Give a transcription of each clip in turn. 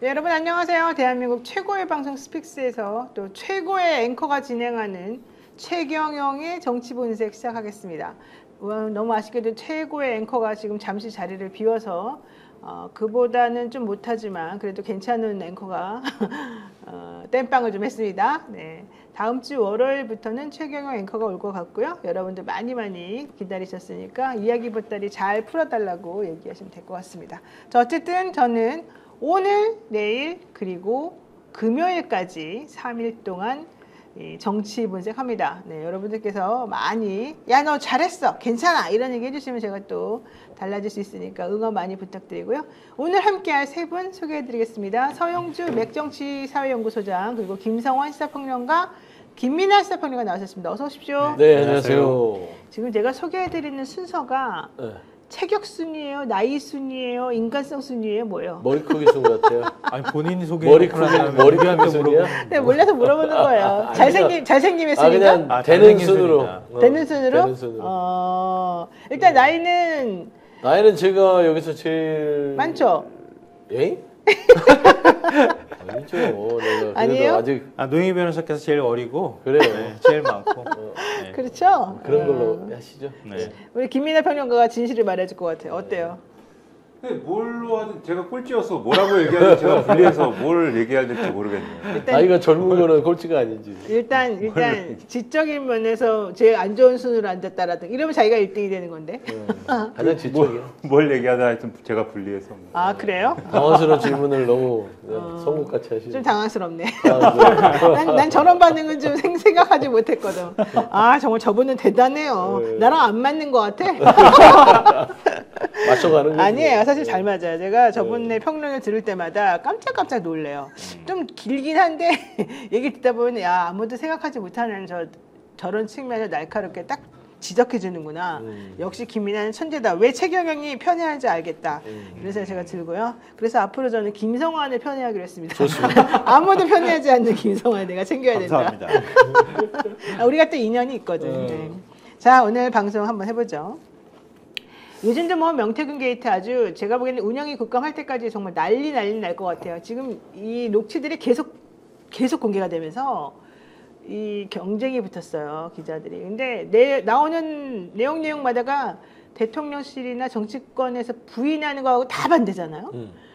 네, 여러분 안녕하세요. 대한민국 최고의 방송 스픽스에서 또 최고의 앵커가 진행하는 최경영의 정치 본색 시작하겠습니다. 너무 아쉽게도 최고의 앵커가 지금 잠시 자리를 비워서 그보다는 좀 못하지만 그래도 괜찮은 앵커가 땜빵을 좀 했습니다. 네, 다음 주 월요일부터는 최경영 앵커가 올 것 같고요. 여러분들 많이 기다리셨으니까 이야기 보따리 잘 풀어달라고 얘기하시면 될 것 같습니다. 자, 어쨌든 저는 오늘, 내일, 그리고 금요일까지 3일 동안 정치 분석합니다. 네, 여러분들께서 많이 야, 너 잘했어, 괜찮아 이런 얘기 해주시면 제가 또 달라질 수 있으니까 응원 많이 부탁드리고요. 오늘 함께할 세 분 소개해드리겠습니다. 서영주 맥정치사회연구소장, 그리고 김성환 시사평론가, 김민아 시사평론가 나오셨습니다. 어서 오십시오. 네, 안녕하세요. 지금 제가 소개해드리는 순서가 체격 순이에요, 나이 순이에요, 인간성 순이에요, 뭐예요? 머리 크기 순 같아요. 아니 본인이 소개 머리 크기 순이야? 네, 몰라서 물어보는 거예요. 잘생김의 순인가? 그냥 되는 순으로. 되는 순으로? 되는 순으로. 일단 나이는 제가 여기서 제일 많죠? 예? 아니죠. 내가 아니에요? 아직 노영희 변호사께서 제일 어리고 그래요. 네, 제일 많고 네. 그렇죠? 그런 걸로 하시죠. 네. 우리 김민아 평론가가 진실을 말해줄 것 같아요. 어때요? 뭘로 하든 제가 꼴찌여서 뭐라고 얘기하든 제가 불리해서 뭘 얘기해야 될지 모르겠네요. 일단 나이가 젊은 거는 꼴찌가 아니지. 일단 지적인 면에서 제일 안 좋은 순으로 앉았다라든가 이러면 자기가 1등이 되는 건데. 가장 지적이야. 뭘 얘기하든 하여튼 제가 불리해서. 아, 그래요? 당황스러운 질문을 너무 성국같이 하시죠. 좀 당황스럽네. 아, 난 저런 반응은 좀 생각하지 못했거든. 아, 정말 저분은 대단해요. 나랑 안 맞는 것 같아? 맞춰가는 거지. 아니에요. 사실 잘 맞아요. 제가 저분의 평론을 들을 때마다 깜짝깜짝 놀래요. 좀 길긴 한데 얘기 듣다 보면 야, 아무도 생각하지 못하는 저런 측면을 날카롭게 딱 지적해 주는구나. 역시 김민아는 천재다. 왜 최경영이 편애하는지 알겠다. 그래서 제가 들고요. 그래서 앞으로 저는 김성환을 편애하기로 했습니다. 좋습니다. 아무도 편애하지 않는 김성환 내가 챙겨야 된다. 감사합니다. 우리가 또 인연이 있거든. 네. 자, 오늘 방송 한번 해보죠. 요즘도 뭐 명태균 게이트 아주 제가 보기에는 운영이 급감할 때까지 정말 난리 날 것 같아요. 지금 이 녹취들이 계속 공개가 되면서 이 경쟁이 붙었어요, 기자들이. 근데 나오는 내용마다가 대통령실이나 정치권에서 부인하는 거하고 다 반대잖아요.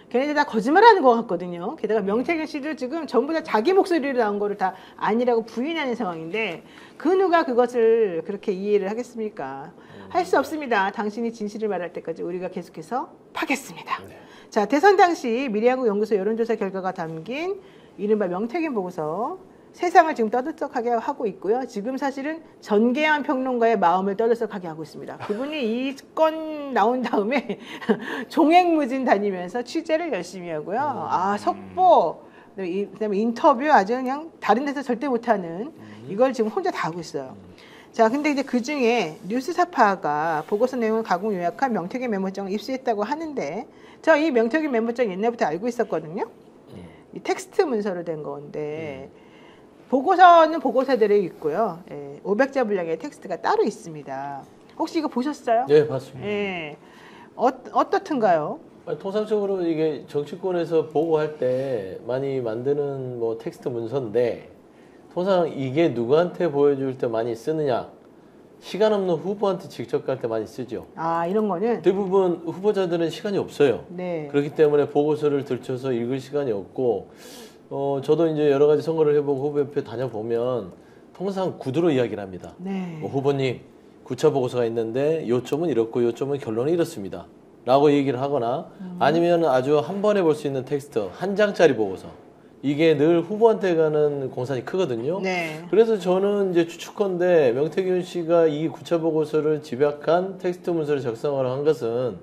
걔네들 다 거짓말하는 것 같거든요. 게다가 명태균 씨도 지금 전부 다 자기 목소리로 나온 거를 다 아니라고 부인하는 상황인데 그 누가 그것을 그렇게 이해를 하겠습니까? 할 수 없습니다. 당신이 진실을 말할 때까지 우리가 계속해서 파겠습니다. 자, 대선 당시 미래한국 연구소 여론조사 결과가 담긴 이른바 명태균 보고서 세상을 지금 떠들썩하게 하고 있고요. 지금 사실은 전계환 평론가의 마음을 떠들썩하게 하고 있습니다. 그분이 이 건 나온 다음에 종횡무진 다니면서 취재를 열심히 하고요. 속보, 그다음에 인터뷰 아주 그냥 다른 데서 절대 못하는 이걸 지금 혼자 다 하고 있어요. 자, 근데 이제 그 중에 뉴스사파가 보고서 내용을 가공 요약한 명태균 메모장을 입수했다고 하는데 저 이 명태균 메모장 옛날부터 알고 있었거든요. 이 텍스트 문서로 된 건데 보고서는 보고서대로 있고요. 500자 분량의 텍스트가 따로 있습니다. 혹시 이거 보셨어요? 네, 봤습니다. 어떻든가요? 통상적으로 이게 정치권에서 보고할 때 많이 만드는 뭐 텍스트 문서인데 통상 이게 누구한테 보여줄 때 많이 쓰느냐? 시간 없는 후보한테 직접 갈 때 많이 쓰죠. 아, 이런 거는? 대부분 후보자들은 시간이 없어요. 네. 그렇기 때문에 보고서를 들춰서 읽을 시간이 없고 저도 이제 여러 가지 선거를 해보고 후보협회 다녀보면 통상 구두로 이야기를 합니다. 네. 후보님, 9차 보고서가 있는데 요점은 이렇고 요점은 결론이 이렇습니다. 라고 얘기를 하거나 아니면 아주 한 번에 볼 수 있는 텍스트, 한 장짜리 보고서. 이게 늘 후보한테 가는 공산이 크거든요. 네. 그래서 저는 이제 추측컨대 명태균 씨가 이 9차 보고서를 집약한 텍스트 문서를 작성하러 한 것은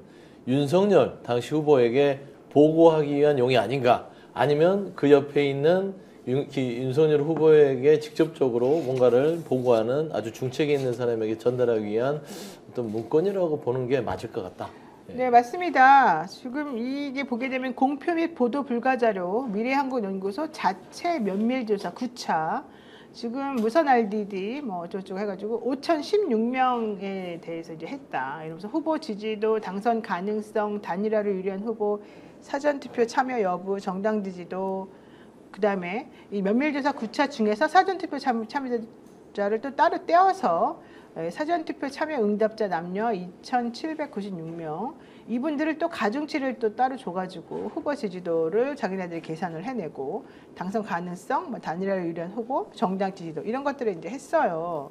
윤석열 당시 후보에게 보고하기 위한 용이 아닌가. 아니면 그 옆에 있는 윤석열 후보에게 직접적으로 뭔가를 보고하는 아주 중책에 있는 사람에게 전달하기 위한 어떤 문건이라고 보는 게 맞을 것 같다. 네, 맞습니다. 지금 이게 보게 되면 공표 및 보도 불가 자료 미래한국연구소 자체 면밀조사 9차 지금 무선 RDD 뭐 어쩌고저쩌고 해가지고 5,016명에 대해서 이제 했다. 이러면서 후보 지지도, 당선 가능성, 단일화를 유리한 후보, 사전투표 참여 여부, 정당 지지도, 그다음에 이 면밀조사 9차 중에서 사전투표 참여자를 또 따로 떼어서 사전투표 참여 응답자 남녀 2,796명, 이분들을 또 가중치를 또 따로 줘가지고 후보 지지도를 자기네들이 계산을 해내고 당선 가능성, 뭐 단일화를 위한 후보, 정당 지지도 이런 것들을 이제 했어요.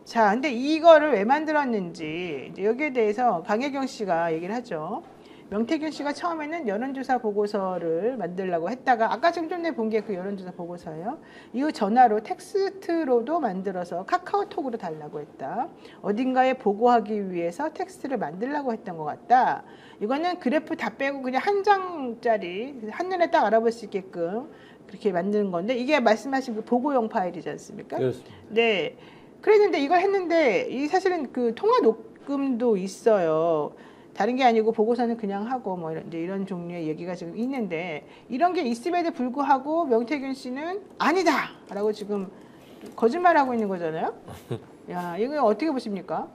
자, 근데 이거를 왜 만들었는지 이제 여기에 대해서 강혜경 씨가 얘기를 하죠. 명태균 씨가 처음에는 여론조사 보고서를 만들려고 했다가 아까 좀 전에 본 게 그 여론조사 보고서예요. 이후 전화로 텍스트로도 만들어서 카카오톡으로 달라고 했다. 어딘가에 보고하기 위해서 텍스트를 만들려고 했던 것 같다. 이거는 그래프 다 빼고 그냥 한 장짜리 한눈에 딱 알아볼 수 있게끔 그렇게 만드는 건데 이게 말씀하신 그 보고용 파일이지 않습니까? 그렇습니다. 네. 그랬는데 이걸 했는데 이 사실은 그 통화 녹음도 있어요. 다른 게 아니고 보고서는 그냥 하고 뭐 이런 종류의 얘기가 지금 있는데 이런 게 있음에도 불구하고 명태균 씨는 아니다라고 지금 거짓말하고 있는 거잖아요. 야, 이거 어떻게 보십니까?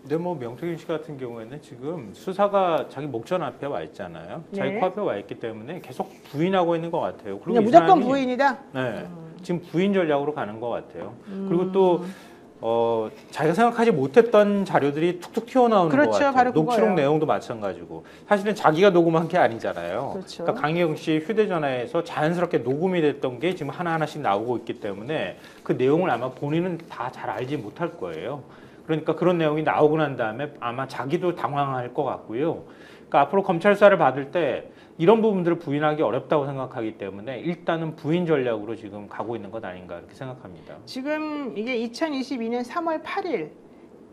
근데 뭐 명태균 씨 같은 경우에는 지금 수사가 자기 목전 앞에 와 있잖아요. 자기 네. 코앞에 와 있기 때문에 계속 부인하고 있는 것 같아요. 그리고 그냥 이 무조건 사람이, 부인이다. 네, 지금 부인 전략으로 가는 것 같아요. 그리고 또 자기가 생각하지 못했던 자료들이 툭툭 튀어나오는 그렇죠, 것 같아요. 바로 녹취록 그거예요. 내용도 마찬가지고 사실은 자기가 녹음한 게 아니잖아요. 그렇죠. 그러니까 강혜경 씨 휴대전화에서 자연스럽게 녹음이 됐던 게 지금 하나하나씩 나오고 있기 때문에 그 내용을 아마 본인은 다 잘 알지 못할 거예요. 그러니까 그런 내용이 나오고 난 다음에 아마 자기도 당황할 것 같고요. 그러니까 앞으로 검찰 수사를 받을 때 이런 부분들을 부인하기 어렵다고 생각하기 때문에 일단은 부인 전략으로 지금 가고 있는 것 아닌가 이렇게 생각합니다. 지금 이게 2022년 3월 8일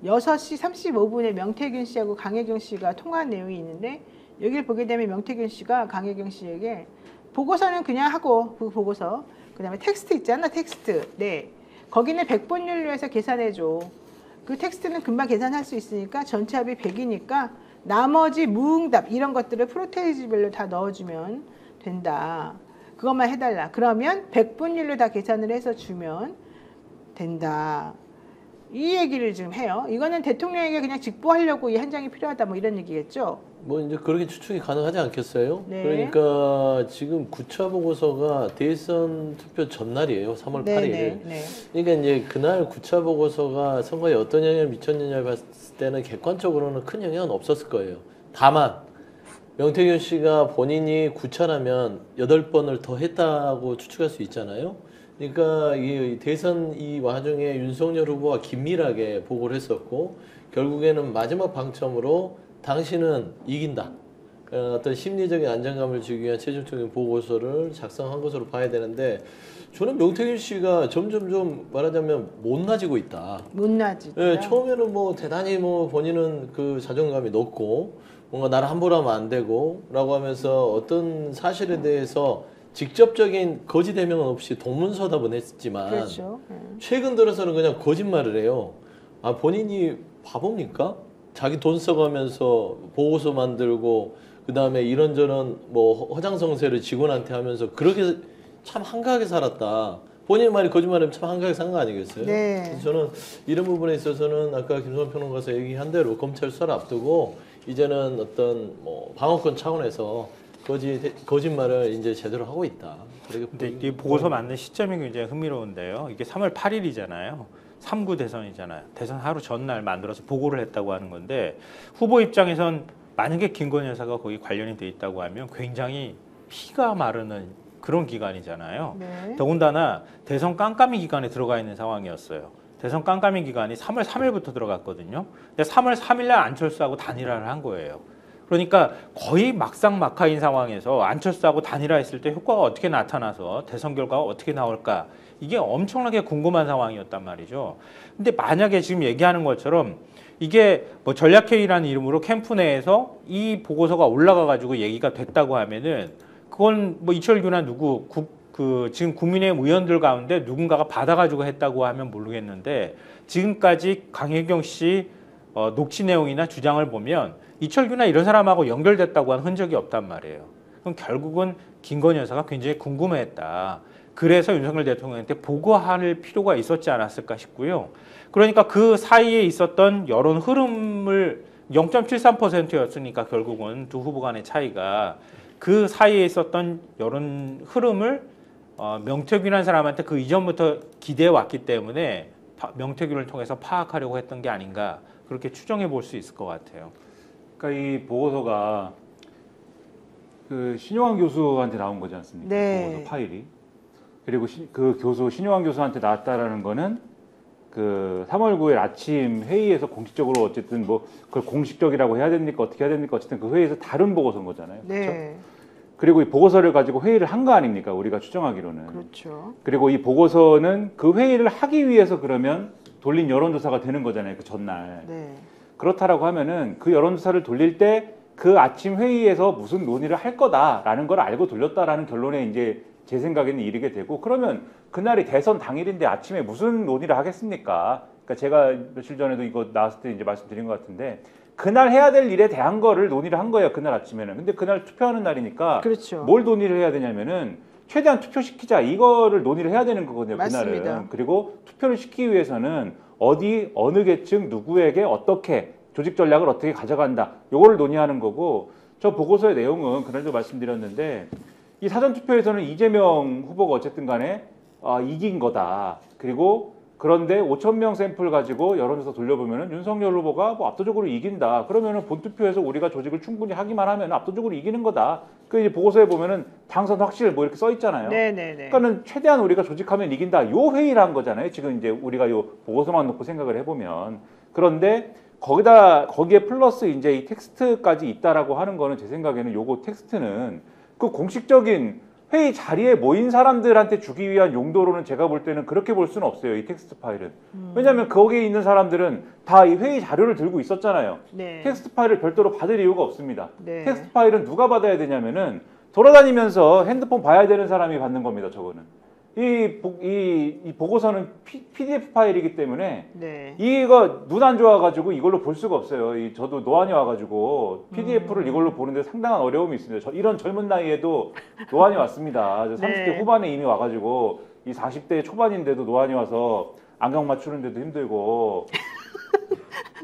6시 35분에 명태균 씨하고 강혜경 씨가 통화한 내용이 있는데 여기를 보게 되면 명태균 씨가 강혜경 씨에게 보고서는 그냥 하고 그 보고서 그다음에 텍스트 있잖아 텍스트 네 거기는 100분율로 해서 계산해줘 그 텍스트는 금방 계산할 수 있으니까 전체 합이 100이니까 나머지 무응답 이런 것들을 프로테이지별로 다 넣어주면 된다. 그것만 해달라. 그러면 100분율로 다 계산을 해서 주면 된다. 이 얘기를 지금 해요. 이거는 대통령에게 그냥 직보하려고 이 한 장이 필요하다 뭐 이런 얘기겠죠. 뭐 이제 그렇게 추측이 가능하지 않겠어요? 네. 그러니까 지금 9차 보고서가 대선 투표 전날이에요. 3월 8일. 네. 그러니까 이제 그날 9차 보고서가 선거에 어떤 영향을 미쳤느냐 봤을 때는 객관적으로는 큰 영향은 없었을 거예요. 다만 명태균 씨가 본인이 9차라면 8번을 더 했다고 추측할 수 있잖아요. 그러니까 이 대선 이 와중에 윤석열 후보와 긴밀하게 보고를 했었고 결국에는 마지막 방점으로 당신은 이긴다. 어떤 심리적인 안정감을 주기 위한 최종적인 보고서를 작성한 것으로 봐야 되는데 저는 명태균 씨가 점점 좀 말하자면 못나지고 있다. 못나지. 예, 처음에는 뭐 대단히 뭐 본인은 그 자존감이 높고 뭔가 나를 함부로 하면 안 되고 라고 하면서 어떤 사실에 대해서 직접적인 거짓 해명은 없이 동문서답은 했지만 그렇죠. 최근 들어서는 그냥 거짓말을 해요. 아 본인이 바보입니까? 자기 돈 써가면서 보고서 만들고 그 다음에 이런저런 뭐 허장성세를 직원한테 하면서 그렇게 참 한가하게 살았다. 본인 말이 거짓말하면 참 한가하게 산 거 아니겠어요? 네. 그래서 저는 이런 부분에 있어서는 아까 김성환 평론가서 얘기한 대로 검찰 수사를 앞두고 이제는 어떤 뭐 방어권 차원에서 거짓말을 이제 제대로 하고 있다. 근데 이 보고서 만든 시점이 굉장히 흥미로운데요. 이게 3월 8일이잖아요. 3구 대선이잖아요. 대선 하루 전날 만들어서 보고를 했다고 하는 건데 후보 입장에선 만약에 김건희 여사가 거기 관련이 돼 있다고 하면 굉장히 피가 마르는 그런 기간이잖아요. 네. 더군다나 대선 깜깜이 기간에 들어가 있는 상황이었어요. 대선 깜깜이 기간이 3월 3일부터 들어갔거든요. 근데 3월 3일 날 안철수하고 단일화를 한 거예요. 그러니까 거의 막상막하인 상황에서 안철수하고 단일화했을 때 효과가 어떻게 나타나서 대선 결과가 어떻게 나올까 이게 엄청나게 궁금한 상황이었단 말이죠. 근데 만약에 지금 얘기하는 것처럼 이게 뭐 전략회의라는 이름으로 캠프 내에서 이 보고서가 올라가가지고 얘기가 됐다고 하면은 그건 뭐 이철규나 누구 지금 국민의힘 의원들 가운데 누군가가 받아가지고 했다고 하면 모르겠는데 지금까지 강혜경 씨 녹취 내용이나 주장을 보면 이철규나 이런 사람하고 연결됐다고 한 흔적이 없단 말이에요. 그럼 결국은 김건희 여사가 굉장히 궁금해했다. 그래서 윤석열 대통령한테 보고할 필요가 있었지 않았을까 싶고요. 그러니까 그 사이에 있었던 여론 흐름을 0.73%였으니까 결국은 두 후보 간의 차이가 그 사이에 있었던 여론 흐름을 명태균이라는 사람한테 그 이전부터 기대해 왔기 때문에 명태균을 통해서 파악하려고 했던 게 아닌가 그렇게 추정해 볼 수 있을 것 같아요. 그러니까 이 보고서가 그 신용환 교수한테 나온 거지 않습니까? 네. 보고서 파일이. 그리고 그 교수 신용환 교수한테 나왔다라는 거는 그 3월 9일 아침 회의에서 공식적으로 어쨌든 뭐 그걸 공식적이라고 해야 됩니까? 어떻게 해야 됩니까? 어쨌든 그 회의에서 다른 보고서인 거잖아요. 그렇죠? 네. 그리고 이 보고서를 가지고 회의를 한 거 아닙니까? 우리가 추정하기로는. 그렇죠. 그리고 이 보고서는 그 회의를 하기 위해서 그러면 돌린 여론조사가 되는 거잖아요. 그 전날. 네. 그렇다라고 하면은 그 여론조사를 돌릴 때 그 아침 회의에서 무슨 논의를 할 거다라는 걸 알고 돌렸다라는 결론에 이제 제 생각에는 이르게 되고 그러면 그날이 대선 당일인데 아침에 무슨 논의를 하겠습니까? 그러니까 제가 며칠 전에도 이거 나왔을 때 이제 말씀드린 것 같은데 그날 해야 될 일에 대한 거를 논의를 한 거예요. 그날 아침에는. 근데 그날 투표하는 날이니까 그렇죠. 뭘 논의를 해야 되냐면은 최대한 투표시키자 이거를 논의를 해야 되는 거거든요. 맞습니다. 그날은. 그리고 투표를 시키기 위해서는 어느 계층 누구에게 어떻게 조직 전략을 어떻게 가져간다. 요거를 논의하는 거고 저 보고서의 내용은 그날도 말씀드렸는데 이 사전투표에서는 이재명 후보가 어쨌든 간에 이긴 거다. 그리고 그런데 5,000명 샘플 가지고 여론조사 돌려보면은 윤석열 후보가 뭐 압도적으로 이긴다. 그러면은 본투표에서 우리가 조직을 충분히 하기만 하면 압도적으로 이기는 거다. 그 이제 보고서에 보면은 당선 확실 뭐 이렇게 써 있잖아요. 네네네. 그러니까는 최대한 우리가 조직하면 이긴다. 요 회의를 한 거잖아요. 지금 이제 우리가 요 보고서만 놓고 생각을 해보면. 그런데 거기에 플러스 이제 이 텍스트까지 있다라고 하는 거는 제 생각에는 요거 텍스트는 그 공식적인 회의 자리에 모인 사람들한테 주기 위한 용도로는 제가 볼 때는 그렇게 볼 수는 없어요. 이 텍스트 파일은. 왜냐하면 거기에 있는 사람들은 다 이 회의 자료를 들고 있었잖아요. 네. 텍스트 파일을 별도로 받을 이유가 없습니다. 네. 텍스트 파일은 누가 받아야 되냐면은 돌아다니면서 핸드폰 봐야 되는 사람이 받는 겁니다. 저거는. 이 보고서는 PDF 파일이기 때문에 네. 이거 눈 안 좋아가지고 이걸로 볼 수가 없어요. 저도 노안이 와가지고 PDF를 이걸로 보는데 상당한 어려움이 있습니다. 이런 젊은 나이에도 노안이 왔습니다. 저 30대 네. 후반에 이미 와가지고 이 40대 초반인데도 노안이 와서 안경 맞추는데도 힘들고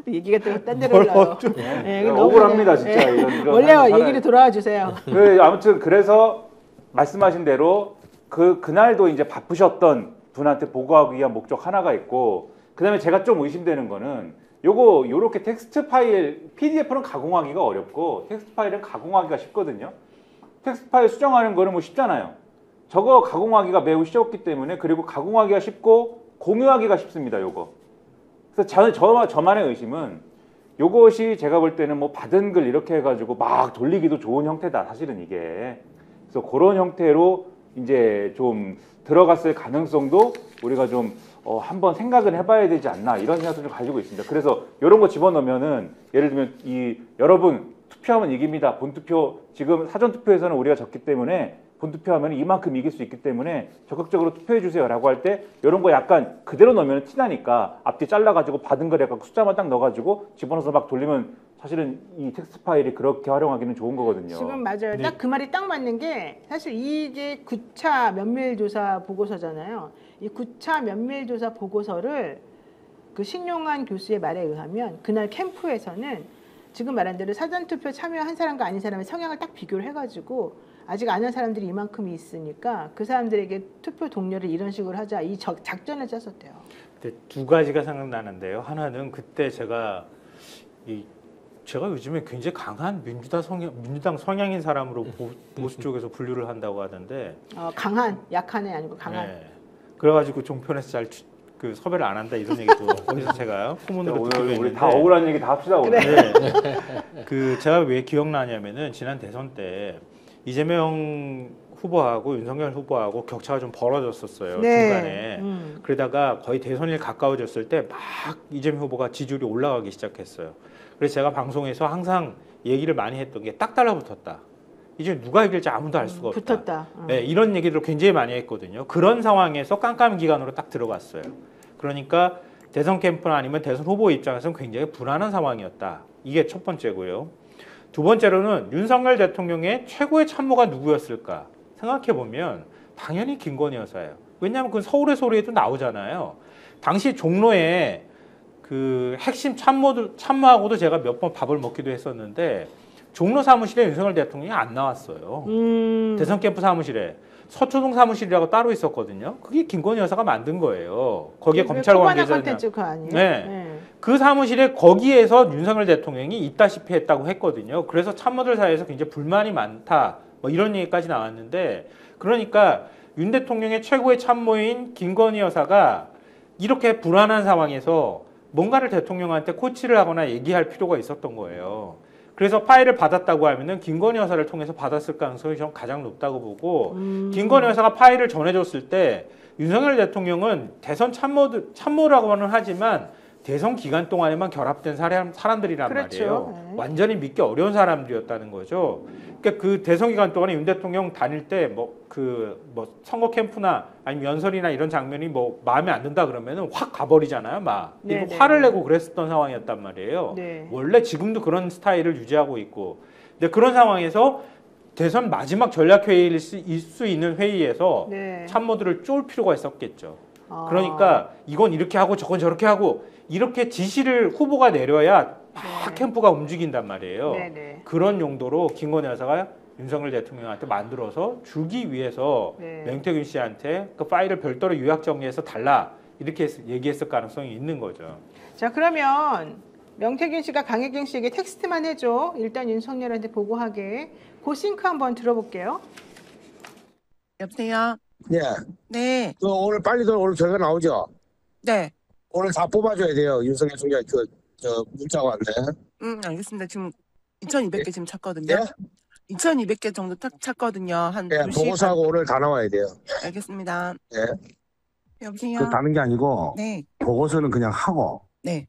얘기가 또 딴 데로 올라요. 네, 이거 너무 억울합니다, 그냥, 진짜. 네. 이런 원래 하는 얘기를 돌아와 주세요. 아무튼 그래서 말씀하신 대로 그날도 이제 바쁘셨던 분한테 보고하기 위한 목적 하나가 있고 그다음에 제가 좀 의심되는 거는 요렇게 텍스트 파일 PDF는 가공하기가 어렵고 텍스트 파일은 가공하기가 쉽거든요. 텍스트 파일 수정하는 거는 뭐 쉽잖아요. 저거 가공하기가 매우 쉬웠기 때문에 그리고 가공하기가 쉽고 공유하기가 쉽습니다. 요거. 그래서 저만의 의심은 요것이 제가 볼 때는 뭐 받은 글 이렇게 해가지고 막 돌리기도 좋은 형태다. 사실은 이게. 그래서 그런 형태로 이제 좀 들어갔을 가능성도 우리가 좀 한번 생각을 해봐야 되지 않나 이런 생각도 좀 가지고 있습니다. 그래서 이런 거 집어넣으면은 예를 들면 여러분 투표하면 이깁니다. 본투표 지금 사전투표에서는 우리가 졌기 때문에 본투표하면 이만큼 이길 수 있기 때문에 적극적으로 투표해 주세요라고 할 때 이런 거 약간 그대로 넣으면 티나니까 앞뒤 잘라가지고 받은 걸 약간 숫자만 딱 넣어가지고 집어넣어서 막 돌리면 사실은 이 텍스트 파일이 그렇게 활용하기는 좋은 거거든요. 지금 맞아요. 네. 딱 그 말이 딱 맞는 게 사실 이게 9차 면밀조사 보고서잖아요. 이 9차 면밀조사 보고서를 그 신용환 교수의 말에 의하면 그날 캠프에서는 지금 말한 대로 사전투표 참여한 사람과 아닌 사람의 성향을 딱 비교를 해가지고 아직 안 한 사람들이 이만큼이 있으니까 그 사람들에게 투표 동료를 이런 식으로 하자 이 작전을 짰었대요. 근데 두 가지가 생각나는데요. 하나는 그때 제가 요즘에 굉장히 강한 민주당 성향인 사람으로 보수 쪽에서 분류를 한다고 하던데. 강한, 약한이 아니고 강한. 네. 그래가지고 종편에서 잘 그 섭외를 안 한다 이런 얘기도 어디서 제가 소문으로 듣기도 오늘 우리 했는데. 다 억울한 얘기 다 합시다 오늘. 네. 그 제가 왜 기억나냐면은 지난 대선 때 이재명 후보하고 윤석열 후보하고 격차가 좀 벌어졌었어요. 네. 중간에. 그러다가 거의 대선이 가까워졌을 때 막 이재명 후보가 지지율이 올라가기 시작했어요. 그래서 제가 방송에서 항상 얘기를 많이 했던 게 딱 달라붙었다. 이제 누가 이길지 아무도 알 수가 없다. 붙었다. 네, 이런 얘기를 굉장히 많이 했거든요. 그런 상황에서 깜깜이 기간으로 딱 들어갔어요. 그러니까 대선 캠프나 아니면 대선 후보 입장에서는 굉장히 불안한 상황이었다. 이게 첫 번째고요. 두 번째로는 윤석열 대통령의 최고의 참모가 누구였을까 생각해보면 당연히 김건희 여사예요. 왜냐하면 그 서울의 소리에도 나오잖아요. 당시 종로에 그 핵심 참모하고도 제가 몇 번 밥을 먹기도 했었는데 종로 사무실에 윤석열 대통령이 안 나왔어요. 대선 캠프 사무실에 서초동 사무실이라고 따로 있었거든요. 그게 김건희 여사가 만든 거예요. 거기에 검찰 관계자 컨텐츠 그거 아니에요? 네. 그 사무실에 거기에서 윤석열 대통령이 있다시피 했다고 했거든요. 그래서 참모들 사이에서 굉장히 불만이 많다. 뭐 이런 얘기까지 나왔는데 그러니까 윤 대통령의 최고의 참모인 김건희 여사가 이렇게 불안한 상황에서 뭔가를 대통령한테 코치를 하거나 얘기할 필요가 있었던 거예요. 그래서 파일을 받았다고 하면은 김건희 여사를 통해서 받았을 가능성이 좀 가장 높다고 보고 김건희 여사가 파일을 전해줬을 때 윤석열 대통령은 대선 참모라고는 하지만 대선 기간 동안에만 결합된 사람들이란 그렇죠. 말이에요. 네. 완전히 믿기 어려운 사람들이었다는 거죠. 그러니까 그 대선 기간 동안에 윤 대통령 다닐 때 뭐 선거 캠프나 아니면 연설이나 이런 장면이 뭐 마음에 안 든다 그러면은 확 가버리잖아요. 막 네, 이거 네, 화를 네. 내고 그랬었던 상황이었단 말이에요. 네. 원래 지금도 그런 스타일을 유지하고 있고. 근데 그런 상황에서 대선 마지막 전략회의일 수 있는 회의에서 네. 참모들을 쫄 필요가 있었겠죠. 아. 그러니까 이건 이렇게 하고 저건 저렇게 하고 이렇게 지시를 후보가 내려야 막 네. 캠프가 움직인단 말이에요. 네네. 그런 용도로 김건희 여사가 윤석열 대통령한테 만들어서 주기 위해서 네. 명태균 씨한테 그 파일을 별도로 요약 정리해서 달라 이렇게 얘기했을 가능성이 있는 거죠. 자, 그러면 명태균 씨가 강혜경 씨에게 텍스트만 해줘. 일단 윤석열한테 보고하게. 그 싱크 한번 들어볼게요. 여보세요? 네. 네, 오늘 빨리도 오늘 결과 나오죠? 네. 오늘 다 뽑아줘야 돼요. 윤석열 총장 문자가 왔네. 알겠습니다. 지금 2,200개 지금 찾거든요. 예? 2,200개 정도 찾거든요. 한 예, 2시간. 보고서하고 오늘 다 나와야 돼요. 알겠습니다. 예. 여보세요? 그 다른 게 아니고 네, 보고서는 그냥 하고 네.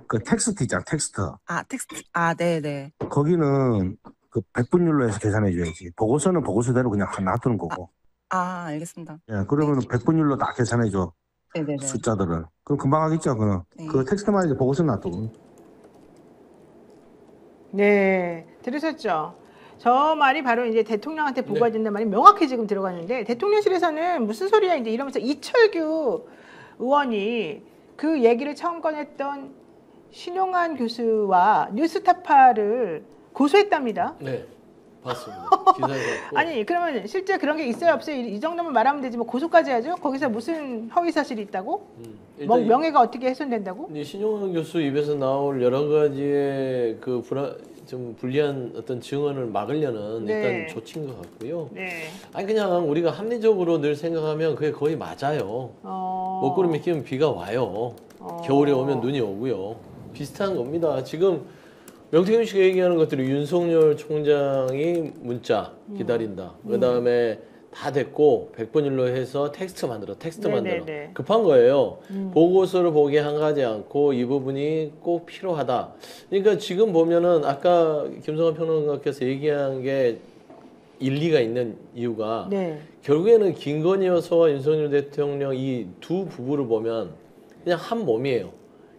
그 텍스트 있잖아. 텍스트. 텍스트. 네네. 거기는 그 백분율로 해서 계산해 줘야지. 보고서는 보고서대로 그냥 놔두는 거고. 알겠습니다. 예, 그러면 백분율로 다 계산해 줘. 네네네. 숫자들을. 그럼 금방 하겠죠. 그럼. 네. 그 텍스트만 이제 보고서 놔두고. 네, 들으셨죠? 저 말이 바로 이제 대통령한테 보고해야 된다는 말이 명확히 지금 들어갔는데 대통령실에서는 무슨 소리야 이제 이러면서 이철규 의원이 그 얘기를 처음 꺼냈던 신용환 교수와 뉴스타파를 고소했답니다. 네, 봤습니다. 기사에 봤고. 아니 그러면 실제 그런 게 있어요 없어요? 이 정도면 말하면 되지 뭐 고소까지 하죠? 거기서 무슨 허위 사실이 있다고? 뭐 일단 명예가 어떻게 훼손된다고? 이 신용환 교수 입에서 나올 여러 가지의 그 좀 불리한 어떤 증언을 막으려는 네. 일단 조치인 것 같고요. 네. 아니 그냥 우리가 합리적으로 늘 생각하면 그게 거의 맞아요. 먹구름이 끼면 비가 와요. 겨울에 오면 눈이 오고요. 비슷한 겁니다. 지금 명태균 씨가 얘기하는 것들이 윤석열 총장이 문자 기다린다. 그다음에 다 됐고 100번일로 해서 텍스트 만들어. 네네네. 급한 거예요. 보고서를 보게 한가하지 않고 이 부분이 꼭 필요하다. 그러니까 지금 보면은 아까 김성환 평론가께서 얘기한 게 일리가 있는 이유가 네. 결국에는 김건희 여사와 윤석열 대통령 이 두 부부를 보면 그냥 한 몸이에요.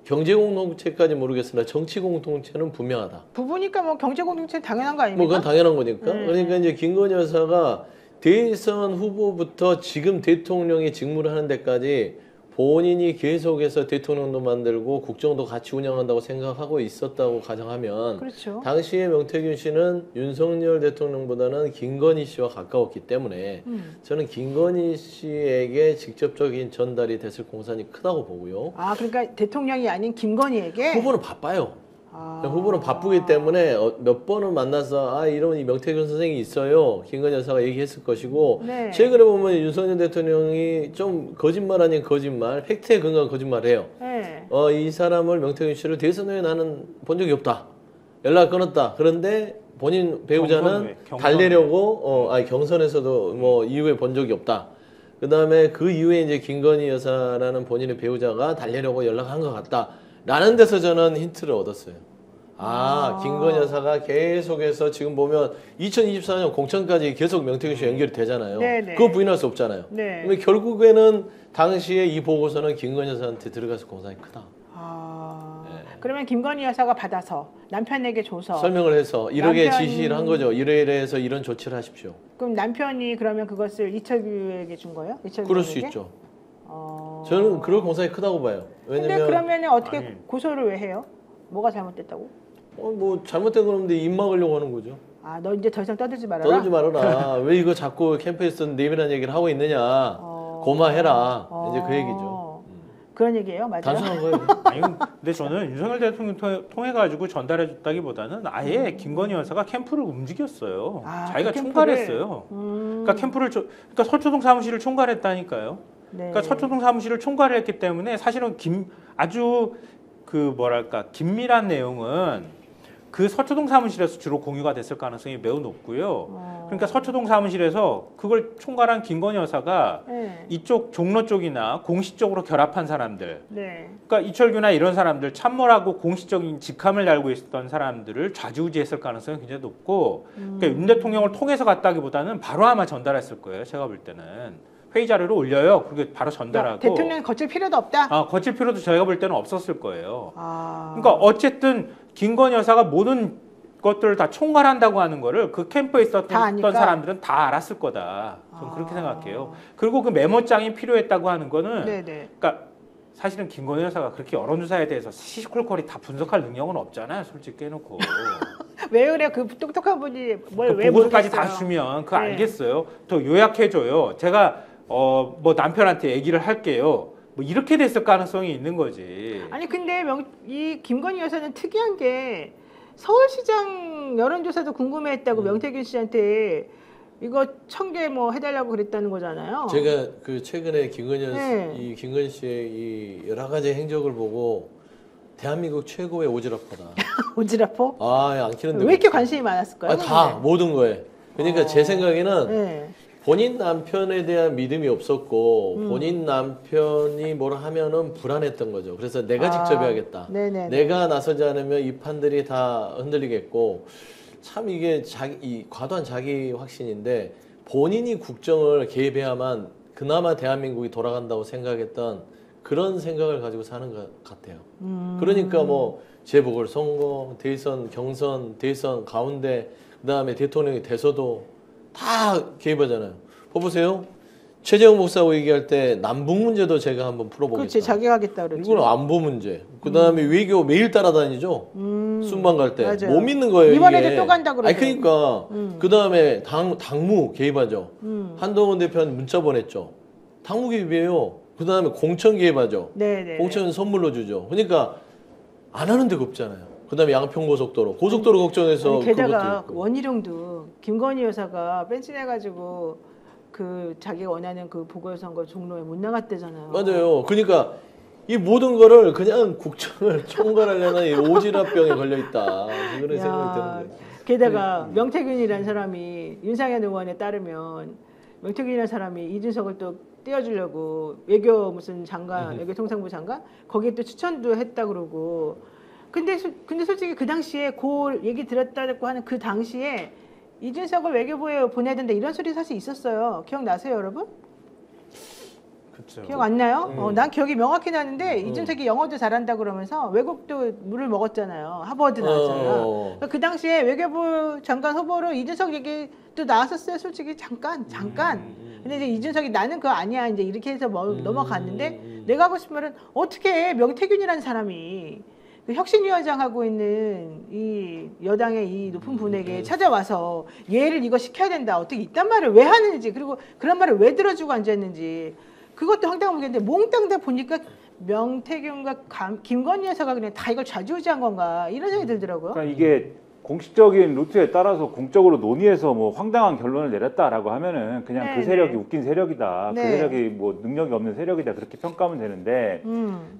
경제 공동체까지 모르겠으나 정치 공동체는 분명하다. 부부니까 뭐 경제 공동체 당연한 거 뭐 아닙니까? 그건 당연한 거니까. 그러니까 이제 김건희 여사가 대선 후보부터 지금 대통령이 직무를 하는 데까지 본인이 계속해서 대통령도 만들고 국정도 같이 운영한다고 생각하고 있었다고 가정하면 그렇죠. 당시에 명태균 씨는 윤석열 대통령보다는 김건희 씨와 가까웠기 때문에 저는 김건희 씨에게 직접적인 전달이 됐을 공산이 크다고 보고요. 그러니까 대통령이 아닌 김건희에게 후보는 바빠요. 후보는 바쁘기 때문에 몇 번은 만나서 이런 이 명태균 선생이 있어요. 김건희 여사가 얘기했을 것이고 네. 최근에 보면 윤석열 대통령이 좀 거짓말 아닌 거짓말, 팩트에 근거한 거짓말해요. 네. 이 사람을 명태균 씨를 대선 후에 나는 본 적이 없다. 연락 끊었다. 그런데 본인 배우자는 달래려고 경선에서도 뭐 이후에 본 적이 없다. 그다음에 그 이후에 이제 김건희 여사라는 본인의 배우자가 달래려고 연락한 것 같다. 라는 데서 저는 힌트를 얻었어요. 김건희 여사가 계속해서 지금 보면 2024년 공천까지 계속 명태균 씨 연결이 되잖아요. 네네. 그거 부인할 수 없잖아요. 네. 그러면 결국에는 당시에 이 보고서는 김건희 여사한테 들어가서 공산이 크다. 그러면 김건희 여사가 받아서 남편에게 줘서 설명을 해서 이렇게 남편- 지시를 한 거죠. 이래서 이런 조치를 하십시오. 그럼 남편이 그러면 그것을 이철규에게 준 거예요? 이철규에게? 그럴 수 있죠. 저는 그럴 공산이 크다고 봐요. 근데 왜냐면 그러면 어떻게 아니. 고소를 왜 해요? 뭐가 잘못됐다고? 뭐 잘못된 건 없는데 입 막으려고 하는 거죠. 아, 너 이제 더 이상 떠들지 말아라. 떠들지 말아라. 왜 이거 자꾸 캠프에서 내밀한 얘기를 하고 있느냐. 고마해라. 이제 그 얘기죠. 그런 얘기예요, 맞아요? 단순한 거예요. 아니, 근데 저는 윤석열 대통령 통해 가지고 전달해줬다기보다는 아예 김건희 여사가 캠프를 움직였어요. 아, 자기가 그 캠프를? 총괄했어요. 그러니까 그러니까 서초동 사무실을 총괄했다니까요. 네. 그러니까 서초동 사무실을 총괄을 했기 때문에 사실은 아주 그 뭐랄까 긴밀한 내용은 그 서초동 사무실에서 주로 공유가 됐을 가능성이 매우 높고요. 그러니까 서초동 사무실에서 그걸 총괄한 김건희 여사가 네. 이쪽 종로 쪽이나 공식적으로 결합한 사람들, 네. 그러니까 이철규나 이런 사람들 참모라고 공식적인 직함을 달고 있었던 사람들을 좌지우지했을 가능성이 굉장히 높고, 그러니까 윤 대통령을 통해서 갔다기보다는 바로 아마 전달했을 거예요. 제가 볼 때는. 회의 자료를 올려요. 그리고 바로 전달하고. 대통령이 거칠 필요도 없다? 거칠 필요도 저희가 볼 때는 없었을 거예요. 아. 그러니까 어쨌든 김건희 여사가 모든 것들을 다 총괄한다고 하는 거를 그 캠프에 다 있었던 아니까? 사람들은 다 알았을 거다. 저는 그렇게 아. 생각해요. 그리고 그 메모장이 필요했다고 하는 거는 네네. 그러니까 사실은 김건희 여사가 그렇게 여론조사에 대해서 시시콜콜이 다 분석할 능력은 없잖아요. 솔직히 해놓고. 왜 그래? 그 똑똑한 분이 뭘 그 왜 보고서까지 모르겠어요? 다 주면 그거 네. 알겠어요. 더 요약해줘요. 제가 뭐 남편한테 얘기를 할게요. 뭐 이렇게 됐을 가능성이 있는 거지. 아니 근데 이 김건희 여사는 특이한 게 서울시장 여론조사도 궁금해했다고 명태균 씨한테 이거 1000개 뭐 해달라고 그랬다는 거잖아요. 제가 그 최근에 네. 이 김건희 씨의 이 여러 가지 행적을 보고 대한민국 최고의 오지랖하다. 오지랖호? 안 키는데. 왜 이렇게 관심이 많았을까요? 다 모든 거에. 그러니까 제 생각에는 네. 본인 남편에 대한 믿음이 없었고 본인 남편이 뭐라 하면은 불안했던 거죠. 그래서 내가 직접 해야겠다. 네네. 내가 나서지 않으면 이 판들이 다 흔들리겠고, 참 이게 이 과도한 자기 확신인데 본인이 국정을 개입해야만 그나마 대한민국이 돌아간다고 생각했던 그런 생각을 가지고 사는 것 같아요. 그러니까 뭐 재보궐선거, 대선, 경선, 대선 가운데 그다음에 대통령이 돼서도 다 개입하잖아요. 보세요. 최재형 목사하고 얘기할 때 남북 문제도 제가 한번 풀어보겠다. 그렇지, 자기가 하겠다 그랬지. 이건 안보 문제. 그다음에 외교 매일 따라다니죠. 순방 갈 때. 맞아요. 못 믿는 거예요. 이번에도 이게. 또 간다 그러죠. 그러니까 그다음에 당무 개입하죠. 한동훈 대표한테 문자 보냈죠. 당무 개입이에요. 그다음에 공천 개입하죠. 네네. 공천 선물로 주죠. 그러니까 안 하는 데가 없잖아요. 그다음에 양평고속도로, 고속도로 걱정해서 게다가 그것도 있고. 원희룡도 김건희 여사가 뺀질해가지고 그 자기가 원하는 그 보궐선거 종로에 못 나갔대잖아요. 맞아요. 그러니까 이 모든 거를 그냥 국정을 총괄하려는 이 오지랖병에 걸려 있다. 그런 생각이 드는 거예요. 게다가 명태균이라는 사람이 윤상현 의원에 따르면 명태균이라는 사람이 이준석을 또 띄워주려고 외교 무슨 장관, 외교통상부 장관 거기에 또 추천도 했다 그러고. 근데 솔직히 그 당시에 그 얘기 들었다고 하는 그 당시에 이준석을 외교부에 보내야 된다 이런 소리 사실 있었어요. 기억나세요, 여러분? 그렇죠. 기억 안 나요? 난 기억이 명확히 나는데 이준석이 영어도 잘한다 그러면서 외국도 물을 먹었잖아요. 하버드 나왔잖아요. 그러니까 그 당시에 외교부 장관 후보로 이준석 얘기도 나왔었어요. 솔직히 잠깐. 근데 이제 이준석이 나는 그거 아니야. 이제 이렇게 해서 넘어갔는데 내가 하고 싶은 말은 어떻게 명태균이라는 사람이 그 혁신위원장 하고 있는 이 여당의 이 높은 분에게 찾아와서 얘를 이거 시켜야 된다. 어떻게 이딴 말을 왜 하는지 그리고 그런 말을 왜 들어주고 앉았는지 그것도 황당한 문제인데 몽땅 다 보니까 명태균과 김건희 여사가 그냥 다 이걸 좌지우지한 건가 이런 생각이 들더라고요. 그러니까 이게 공식적인 루트에 따라서 공적으로 논의해서 뭐 황당한 결론을 내렸다라고 하면은 그냥 네, 그 세력이 네. 웃긴 세력이다. 네. 그 세력이 뭐 능력이 없는 세력이다. 그렇게 평가하면 되는데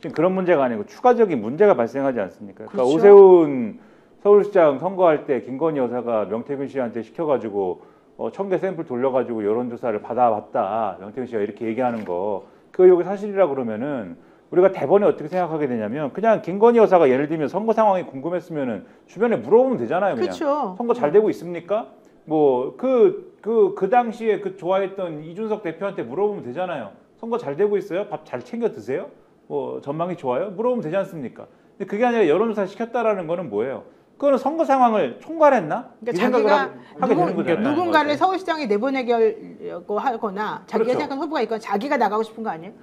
지금 그런 문제가 아니고 추가적인 문제가 발생하지 않습니까? 그러니까 그렇죠. 오세훈 서울시장 선거할 때 김건희 여사가 명태균 씨한테 시켜가지고 1000개 샘플 돌려가지고 여론조사를 받아봤다. 명태균 씨가 이렇게 얘기하는 거. 그거 여기 사실이라 그러면은 우리가 대번에 어떻게 생각하게 되냐면 그냥 김건희 여사가 예를 들면 선거 상황이 궁금했으면은 주변에 물어보면 되잖아요. 그냥 그렇죠. 선거 잘 되고 있습니까? 뭐 그 당시에 그 좋아했던 이준석 대표한테 물어보면 되잖아요. 선거 잘 되고 있어요? 밥 잘 챙겨 드세요? 뭐 전망이 좋아요? 물어보면 되지 않습니까? 근데 그게 아니라 여론조사 시켰다라는 거는 뭐예요? 그거는 선거 상황을 총괄했나? 그러니까 이 생각을 하게 되는 거잖아요. 누군가를 서울시장에 내보내려고 하거나 자기가 그렇죠. 생각한 후보가 있거나 자기가 나가고 싶은 거 아니에요?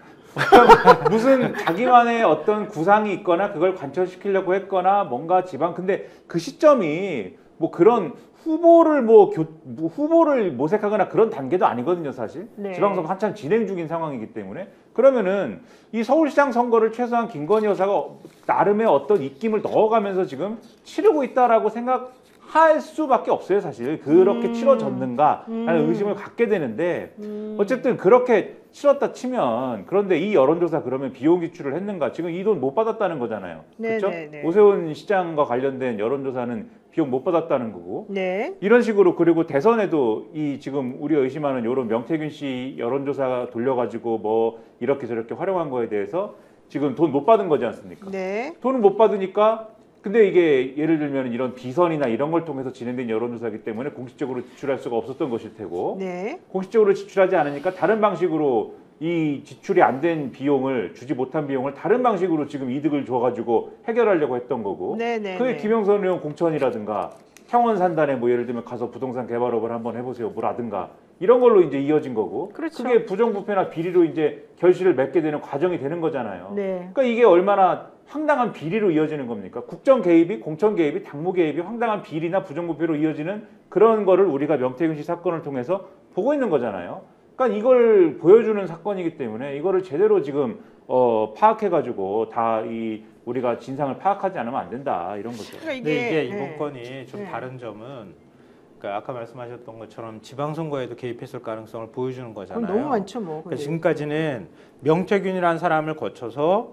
무슨 자기만의 어떤 구상이 있거나 그걸 관철시키려고 했거나 뭔가 지방 근데 그 시점이 뭐 그런 후보를 후보를 모색하거나 그런 단계도 아니거든요, 사실. 네. 지방선거 한참 진행 중인 상황이기 때문에 그러면은 이 서울시장 선거를 최소한 김건희 여사가 나름의 어떤 입김을 넣어가면서 지금 치르고 있다라고 생각할 수밖에 없어요, 사실. 그렇게 치러졌는가라는 의심을 갖게 되는데 어쨌든 그렇게 치렀다 치면 그런데 이 여론조사 그러면 비용 지출을 했는가? 지금 이 돈 못 받았다는 거잖아요. 네, 그렇죠? 네, 네. 오세훈 시장과 관련된 여론조사는 비용 못 받았다는 거고 네. 이런 식으로 그리고 대선에도 이 지금 우리가 의심하는 이런 명태균 씨 여론조사 돌려가지고 뭐 이렇게 저렇게 활용한 거에 대해서 지금 돈 못 받은 거지 않습니까? 네. 돈을 못 받으니까 근데 이게 예를 들면 이런 비선이나 이런 걸 통해서 진행된 여론조사이기 때문에 공식적으로 지출할 수가 없었던 것일 테고 네. 공식적으로 지출하지 않으니까 다른 방식으로 이 지출이 안 된 비용을 주지 못한 비용을 다른 방식으로 지금 이득을 줘가지고 해결하려고 했던 거고 네. 그게 김영선 의원 공천이라든가 창원 산단에 뭐 예를 들면 가서 부동산 개발업을 한번 해보세요 뭐라든가 이런 걸로 이제 이어진 거고 그렇죠. 그게 부정부패나 비리로 이제 결실을 맺게 되는 과정이 되는 거잖아요. 네. 그러니까 이게 얼마나 황당한 비리로 이어지는 겁니까? 국정 개입이, 공천 개입이, 당무 개입이 황당한 비리나 부정부패로 이어지는 그런 거를 우리가 명태균 씨 사건을 통해서 보고 있는 거잖아요. 그러니까 이걸 보여주는 사건이기 때문에 이거를 제대로 지금 파악해가지고 다 이 우리가 진상을 파악하지 않으면 안 된다 이런 거죠. 그러니까 근데 이게 이번 네. 건이 좀 네. 다른 점은 그러니까 아까 말씀하셨던 것처럼 지방선거에도 개입했을 가능성을 보여주는 거잖아요. 그럼 너무 많죠, 뭐. 그러니까 지금까지는 명태균이라는 사람을 거쳐서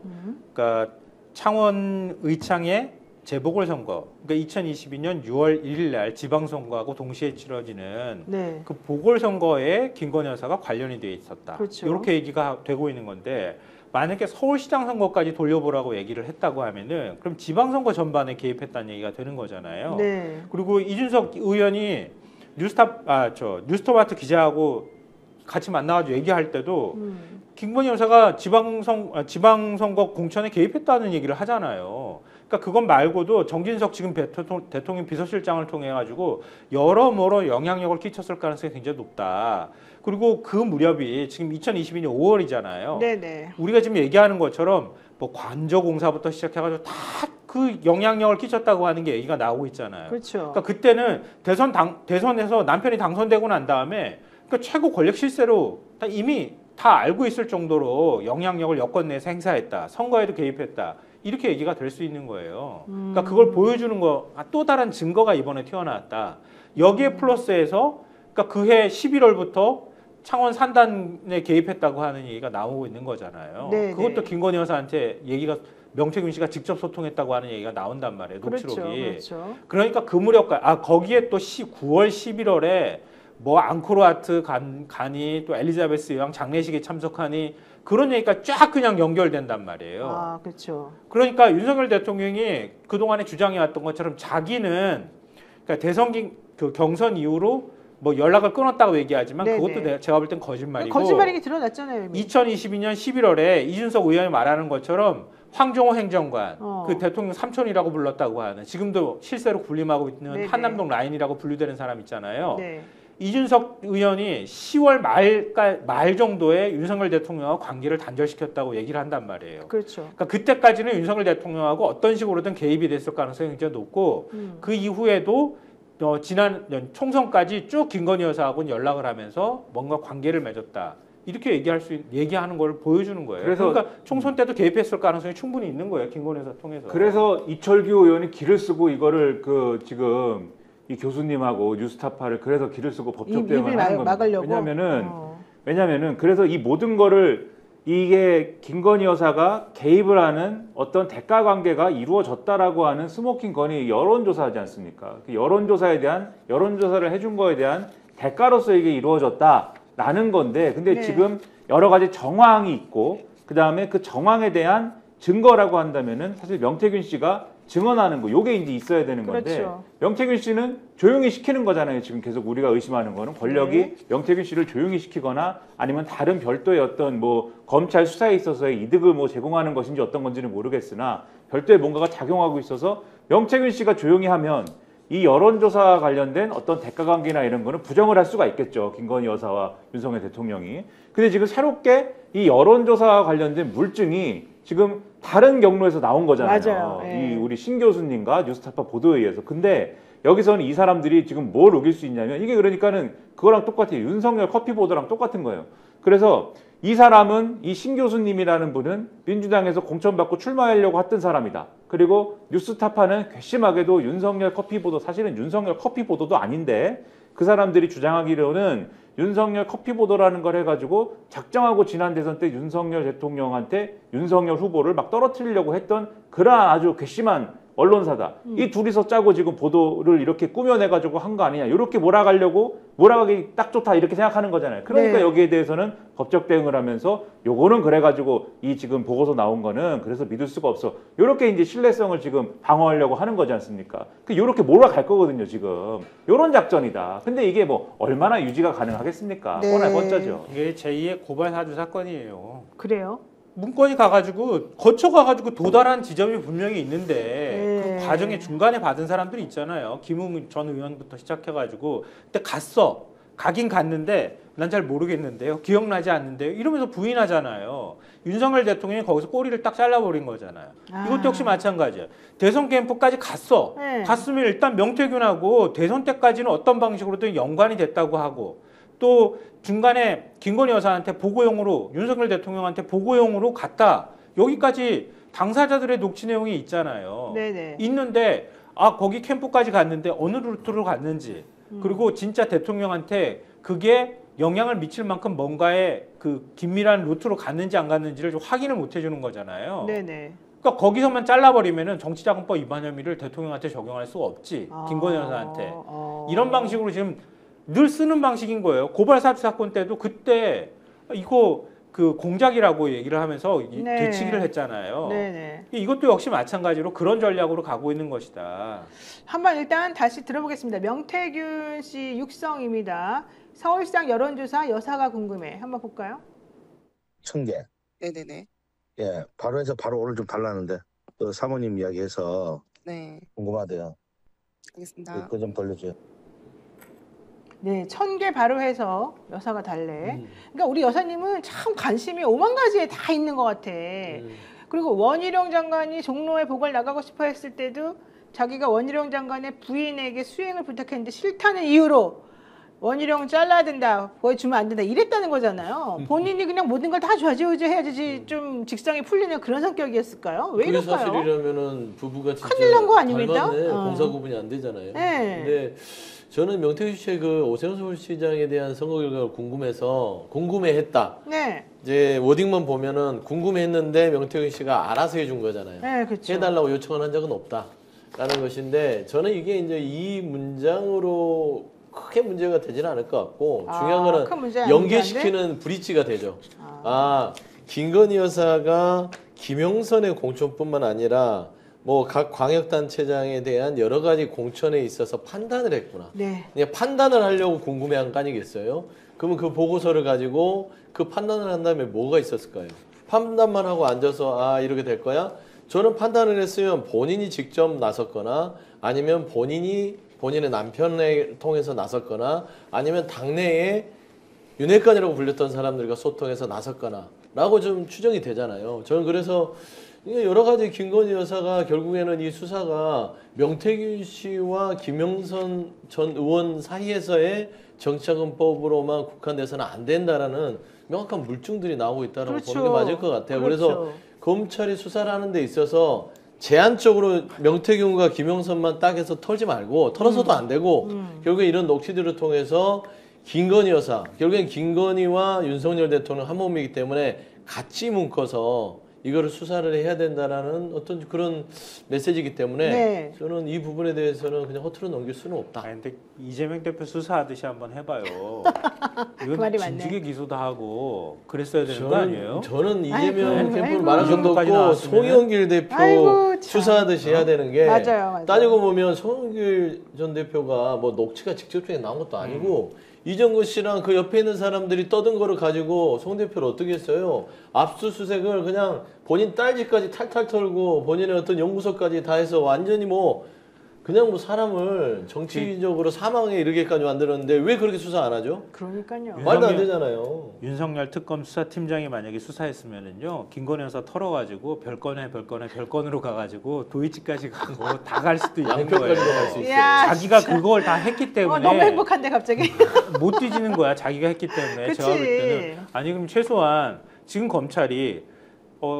그러니까 창원 의창의 재보궐선거, 그러니까 2022년 6월 1일 날 지방선거하고 동시에 치러지는 네. 그 보궐선거에 김건희 여사가 관련이 돼 있었다. 그렇죠. 이렇게 얘기가 되고 있는 건데 만약에 서울시장 선거까지 돌려보라고 얘기를 했다고 하면은 그럼 지방선거 전반에 개입했다는 얘기가 되는 거잖아요. 네. 그리고 이준석 의원이 뉴스토마토 기자하고 같이 만나가지고 얘기할 때도 김건희 여사가 지방선거 공천에 개입했다는 얘기를 하잖아요. 그러니까 그건 말고도 정진석 지금 대통령 비서실장을 통해 가지고 여러모로 영향력을 끼쳤을 가능성이 굉장히 높다. 그리고 그 무렵이 지금 2022년 5월이잖아요. 네네. 우리가 지금 얘기하는 것처럼 뭐 관저공사부터 시작해가지고 다 그 영향력을 끼쳤다고 하는 게 얘기가 나오고 있잖아요. 그렇죠. 그러니까 그때는 대선에서 남편이 당선되고 난 다음에 그 최고 권력 실세로 이미 다 알고 있을 정도로 영향력을 여권 내에서 행사했다. 선거에도 개입했다. 이렇게 얘기가 될 수 있는 거예요. 그러니까 그걸 보여주는 거 또 다른 증거가 이번에 튀어나왔다. 여기에 플러스해서 그러니까 그해 11월부터 창원 산단에 개입했다고 하는 얘기가 나오고 있는 거잖아요. 네, 그것도 네. 김건희 여사한테 얘기가 명태균 씨가 직접 소통했다고 하는 얘기가 나온단 말이에요. 그렇죠. 녹취록이. 그렇죠. 그러니까 그 무렵까 거기에 또 9월 11월에 뭐 앙코르와트 가니 또 엘리자베스 여왕 장례식에 참석하니 그런 얘기가 쫙 그냥 연결된단 말이에요. 아, 그렇죠. 그러니까 윤석열 대통령이 그동안에 주장해왔던 것처럼 자기는 그러니까 대선 그 경선 이후로 뭐 연락을 끊었다고 얘기하지만 네네. 그것도 제가 볼 땐 거짓말이고 거짓말이 드러났잖아요. 이미. 2022년 11월에 이준석 의원이 말하는 것처럼 황정호 행정관 그 대통령 삼촌이라고 불렀다고 하는 지금도 실세로 군림하고 있는 네네. 한남동 라인이라고 분류되는 사람 있잖아요. 네. 이준석 의원이 10월 말 정도에 윤석열 대통령하고 관계를 단절시켰다고 얘기를 한단 말이에요. 그렇죠. 그러니까 그때까지는 윤석열 대통령하고 어떤 식으로든 개입이 됐을 가능성이 굉장히 높고 그 이후에도 지난 총선까지 쭉 김건희 여사하고는 연락을 하면서 뭔가 관계를 맺었다. 이렇게 얘기하는 걸 보여주는 거예요. 그래서 그러니까 총선 때도 개입했을 가능성이 충분히 있는 거예요. 김건희 여사 통해서. 그래서 이철규 의원이 길을 쓰고 이거를 지금 이 교수님하고 뉴스타파를 그래서 길을 쓰고 법적 대응을 하는 겁니다. 막으려고. 왜냐면은 그래서 이 모든 거를 이게 김건희 여사가 개입을 하는 어떤 대가 관계가 이루어졌다라고 하는 스모킹 건이 여론조사하지 않습니까? 그 여론조사를 해준 거에 대한 대가로서 이게 이루어졌다라는 건데, 근데 네. 지금 여러 가지 정황이 있고, 그 다음에 그 정황에 대한 증거라고 한다면은 사실 명태균 씨가 증언하는 거, 요게 이제 있어야 되는 건데, 그렇죠. 명태균 씨는 조용히 시키는 거잖아요. 지금 계속 우리가 의심하는 거는 권력이 네. 명태균 씨를 조용히 시키거나 아니면 다른 별도의 어떤 뭐 검찰 수사에 있어서의 이득을 뭐 제공하는 것인지 어떤 건지는 모르겠으나 별도의 뭔가가 작용하고 있어서 명태균 씨가 조용히 하면 이 여론조사 관련된 어떤 대가관계나 이런 거는 부정을 할 수가 있겠죠. 김건희 여사와 윤석열 대통령이. 근데 지금 새롭게 이 여론조사와 관련된 물증이 지금 다른 경로에서 나온 거잖아요. 맞아요. 예. 이 우리 신 교수님과 뉴스타파 보도에 의해서. 근데 여기서는 이 사람들이 지금 뭘 우길 수 있냐면 이게 그러니까는 그거랑 똑같아요. 윤석열 커피 보도랑 똑같은 거예요. 그래서 이 사람은 이 신 교수님이라는 분은 민주당에서 공천받고 출마하려고 했던 사람이다. 그리고 뉴스타파는 괘씸하게도 윤석열 커피 보도, 사실은 윤석열 커피 보도도 아닌데 그 사람들이 주장하기로는 윤석열 커피 보도라는 걸 해가지고 작정하고 지난 대선 때 윤석열 대통령한테 윤석열 후보를 막 떨어뜨리려고 했던 그러한 아주 괘씸한 언론사다. 이 둘이서 짜고 지금 보도를 이렇게 꾸며내가지고 한 거 아니냐. 이렇게 몰아가려고, 몰아가기 딱 좋다. 이렇게 생각하는 거잖아요. 그러니까 네. 여기에 대해서는 법적 대응을 하면서 요거는 그래가지고 이 지금 보고서 나온 거는 그래서 믿을 수가 없어. 요렇게 이제 신뢰성을 지금 방어하려고 하는 거지 않습니까? 요렇게 몰아갈 거거든요, 지금. 요런 작전이다. 근데 이게 뭐 얼마나 유지가 가능하겠습니까? 네. 뻔할 뻔짜죠. 이게 제2의 고발 사주 사건이에요. 그래요? 문건이 가가지고 거쳐가가지고 도달한 지점이 분명히 있는데 그 과정의 중간에 받은 사람들이 있잖아요. 김웅 전 의원부터 시작해가지고 그때 가긴 갔는데 난 잘 모르겠는데요. 기억나지 않는데요. 이러면서 부인하잖아요. 윤석열 대통령이 거기서 꼬리를 딱 잘라버린 거잖아요. 이것도 역시 마찬가지예요. 대선 캠프까지 갔어. 네. 갔으면 일단 명태균하고 대선 때까지는 어떤 방식으로든 연관이 됐다고 하고 또 중간에 김건희 여사한테 보고용으로 윤석열 대통령한테 보고용으로 갔다. 여기까지 당사자들의 녹취 내용이 있잖아요. 네네. 있는데 거기 캠프까지 갔는데 어느 루트로 갔는지 그리고 진짜 대통령한테 그게 영향을 미칠 만큼 뭔가의 그 긴밀한 루트로 갔는지 안 갔는지를 좀 확인을 못 해주는 거잖아요. 네네. 그러니까 거기서만 잘라버리면은 정치자금법 위반 혐의를 대통령한테 적용할 수가 없지. 김건희 여사한테. 이런 방식으로 지금 늘 쓰는 방식인 거예요. 고발 사주 사건 때도 그때 이거 그 공작이라고 얘기를 하면서 네. 되치기를 했잖아요. 네네. 이것도 역시 마찬가지로 그런 전략으로 가고 있는 것이다. 한번 일단 다시 들어보겠습니다. 명태균 씨 육성입니다. 서울시장 여론조사 여사가 궁금해. 한번 볼까요? 1000개. 네네네. 예, 바로 해서 바로 오늘 좀 달라는데 그 사모님 이야기해서 네. 궁금하대요. 알겠습니다. 그거 좀 돌려줘요. 네, 1000개 바로 해서 여사가 달래. 그러니까 우리 여사님은 참 관심이 오만 가지에 다 있는 것 같아. 그리고 원희룡 장관이 종로에 보궐 나가고 싶어 했을 때도 자기가 원희룡 장관의 부인에게 수행을 부탁했는데 싫다는 이유로 원희룡 잘라야 된다, 보여주면 안 된다 이랬다는 거잖아요. 본인이 그냥 모든 걸 다 좌지우지해야지 좀 직성이 풀리는 그런 성격이었을까요? 왜 그게 이럴까요? 사실이라면은 부부가 진짜 큰일 난거 아닙니까? 닮았네. 공사 구분이 안 되잖아요. 네. 근데 저는 명태균 씨의 그 오세훈 서울시장에 대한 선거 결과가 궁금해했다. 네, 이제 워딩만 보면은 궁금했는데 명태균 씨가 알아서 해준 거잖아요. 네, 그렇죠. 해달라고 요청을 한 적은 없다라는 것인데 저는 이게 이제 이 문장으로 크게 문제가 되지는 않을 것 같고 중요한 큰 문제 거는 아닌데? 연계시키는 브릿지가 되죠. 김건희 여사가 김영선의 공천뿐만 아니라 뭐 각 광역단체장에 대한 여러 가지 공천에 있어서 판단을 했구나. 네. 그냥 판단을 하려고 궁금해한 거 아니겠어요? 그러면 그 보고서를 가지고 그 판단을 한 다음에 뭐가 있었을까요? 판단만 하고 앉아서 이렇게 될 거야? 저는 판단을 했으면 본인이 직접 나섰거나 아니면 본인의 남편을 통해서 나섰거나 아니면 당내에 윤핵관이라고 불렸던 사람들과 소통해서 나섰거나 라고 좀 추정이 되잖아요. 저는 그래서 여러 가지 김건희 여사가 결국에는 이 수사가 명태균 씨와 김영선 전 의원 사이에서의 정치자금법으로만 국한돼서는 안 된다라는 명확한 물증들이 나오고 있다고 그렇죠. 보는 게 맞을 것 같아요. 그렇죠. 그래서 검찰이 수사를 하는 데 있어서 제한적으로 명태균과 김영선만 딱 해서 털지 말고 털어서도 안 되고 결국에 이런 녹취들을 통해서 김건희 여사, 결국엔 김건희와 윤석열 대통령 한 몸이기 때문에 같이 묶어서 이거를 수사를 해야 된다라는 어떤 그런 메시지이기 때문에 네. 저는 이 부분에 대해서는 그냥 허투루 넘길 수는 없다. 근데 이재명 대표 수사하듯이 한번 해봐요. 그 말이 이건 맞네. 진즉에 기소도 하고 그랬어야 되는 거 아니에요? 저는 아이고, 이재명 아이고. 캠프를 말한 적도 이 정도까지 없고 나왔으면은? 송영길 대표 아이고, 참. 수사하듯이 해야 되는 게 맞아요. 따지고 보면 송영길 전 대표가 뭐 녹취가 직접적인 나온 것도 아니고 이정근 씨랑 그 옆에 있는 사람들이 떠든 거를 가지고 송 대표를 어떻게 했어요? 압수수색을 그냥 본인 딸집까지 탈탈 털고 본인의 어떤 연구소까지 다 해서 완전히 뭐 그냥 뭐 사람을 정치적으로 사망에 이르게까지 만들었는데 왜 그렇게 수사 안 하죠? 그러니까요. 말도 안 되잖아요. 윤석열 특검 수사팀장이 만약에 수사했으면은요, 김건희 여사 털어가지고 별건으로 가가지고 도이치까지 가고 다 갈 수도 있는 양평까지도 갈 거예요. 수 있어요. 야, 자기가 진짜. 그걸 다 했기 때문에 너무 행복한데 갑자기. 못 뒤지는 거야. 자기가 했기 때문에. 그치. 제가 볼 때는 아니 그럼 최소한 지금 검찰이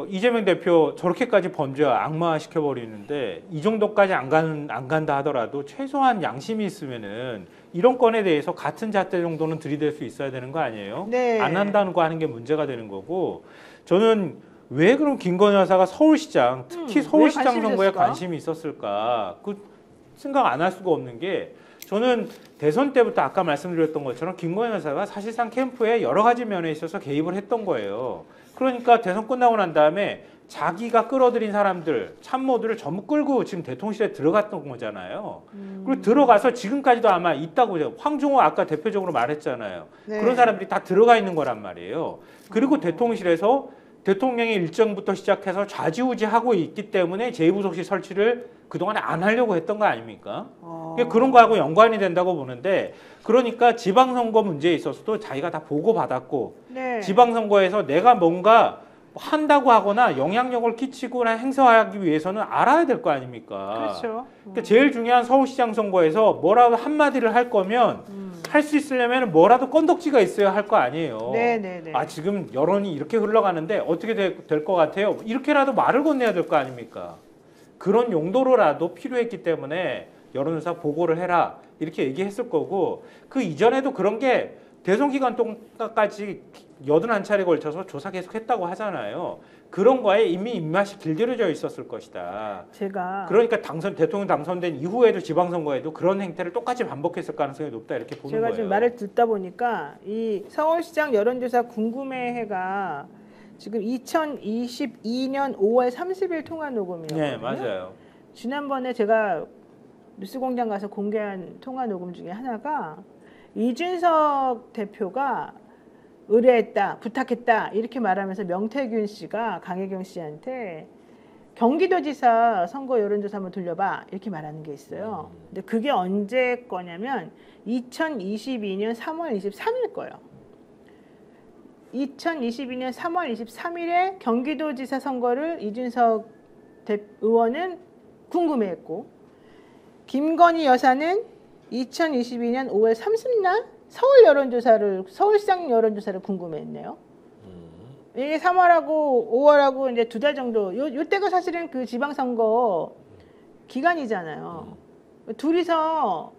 이재명 대표 저렇게까지 범죄와 악마화 시켜버리는데 이 정도까지 안 간다 하더라도 최소한 양심이 있으면은 이런 건에 대해서 같은 잣대 정도는 들이댈 수 있어야 되는 거 아니에요? 네. 안 한다는 거 하는 게 문제가 되는 거고 저는 왜 그럼 김건희 여사가 서울시장 특히 서울시장 관심이 선거에 있었을까? 관심이 있었을까? 그 생각 안 할 수가 없는 게 저는 대선 때부터 아까 말씀드렸던 것처럼 김건희 여사가 사실상 캠프에 여러 가지 면에 있어서 개입을 했던 거예요. 그러니까 대선 끝나고 난 다음에 자기가 끌어들인 사람들, 참모들을 전부 끌고 지금 대통령실에 들어갔던 거잖아요. 그리고 들어가서 지금까지도 아마 있다고 해요. 황종호 아까 대표적으로 말했잖아요. 네. 그런 사람들이 다 들어가 있는 거란 말이에요. 그리고 대통령실에서 대통령의 일정부터 시작해서 좌지우지하고 있기 때문에 제2부속실 설치를 그동안에 안 하려고 했던 거 아닙니까? 그런 거하고 연관이 된다고 보는데 그러니까 지방선거 문제에 있어서도 자기가 다 보고받았고 네. 지방선거에서 내가 뭔가 한다고 하거나 영향력을 끼치거나 행사하기 위해서는 알아야 될 거 아닙니까? 그렇죠. 그러니까 제일 중요한 서울시장 선거에서 뭐라도 한마디를 할 거면 할 수 있으려면 뭐라도 건덕지가 있어야 할 거 아니에요. 네네네. 아 지금 여론이 이렇게 흘러가는데 어떻게 될 것 같아요? 이렇게라도 말을 건네야 될 거 아닙니까? 그런 용도로라도 필요했기 때문에 여론조사 보고를 해라 이렇게 얘기했을 거고 그 이전에도 그런 게 대선 기간 동안까지 81차례 걸쳐서 조사 계속했다고 하잖아요. 그런 거에 이미 입맛이 길들여져 있었을 것이다. 제가 그러니까 대통령 당선된 이후에도 지방선거에도 그런 행태를 똑같이 반복했을 가능성이 높다 이렇게 보는 제가 거예요. 지금 말을 듣다 보니까 이 서울시장 여론조사 궁금해해가 지금 2022년 5월 30일 통화 녹음이었거든요. 네, 맞아요. 지난번에 제가 뉴스공장 가서 공개한 통화 녹음 중에 하나가 이준석 대표가 의뢰했다, 부탁했다 이렇게 말하면서 명태균 씨가 강혜경 씨한테 경기도지사 선거 여론조사 한번 돌려봐 이렇게 말하는 게 있어요. 근데 그게 언제 거냐면 2022년 3월 23일 거예요. 2022년 3월 23일에 경기도지사 선거를 이준석 의원은 궁금해했고 김건희 여사는 2022년 5월 30일 서울시장 여론조사를 궁금해했네요. 이게 3월하고 5월하고 이제 2달 정도 요때가 사실은 그 지방선거 기간이잖아요. 둘이서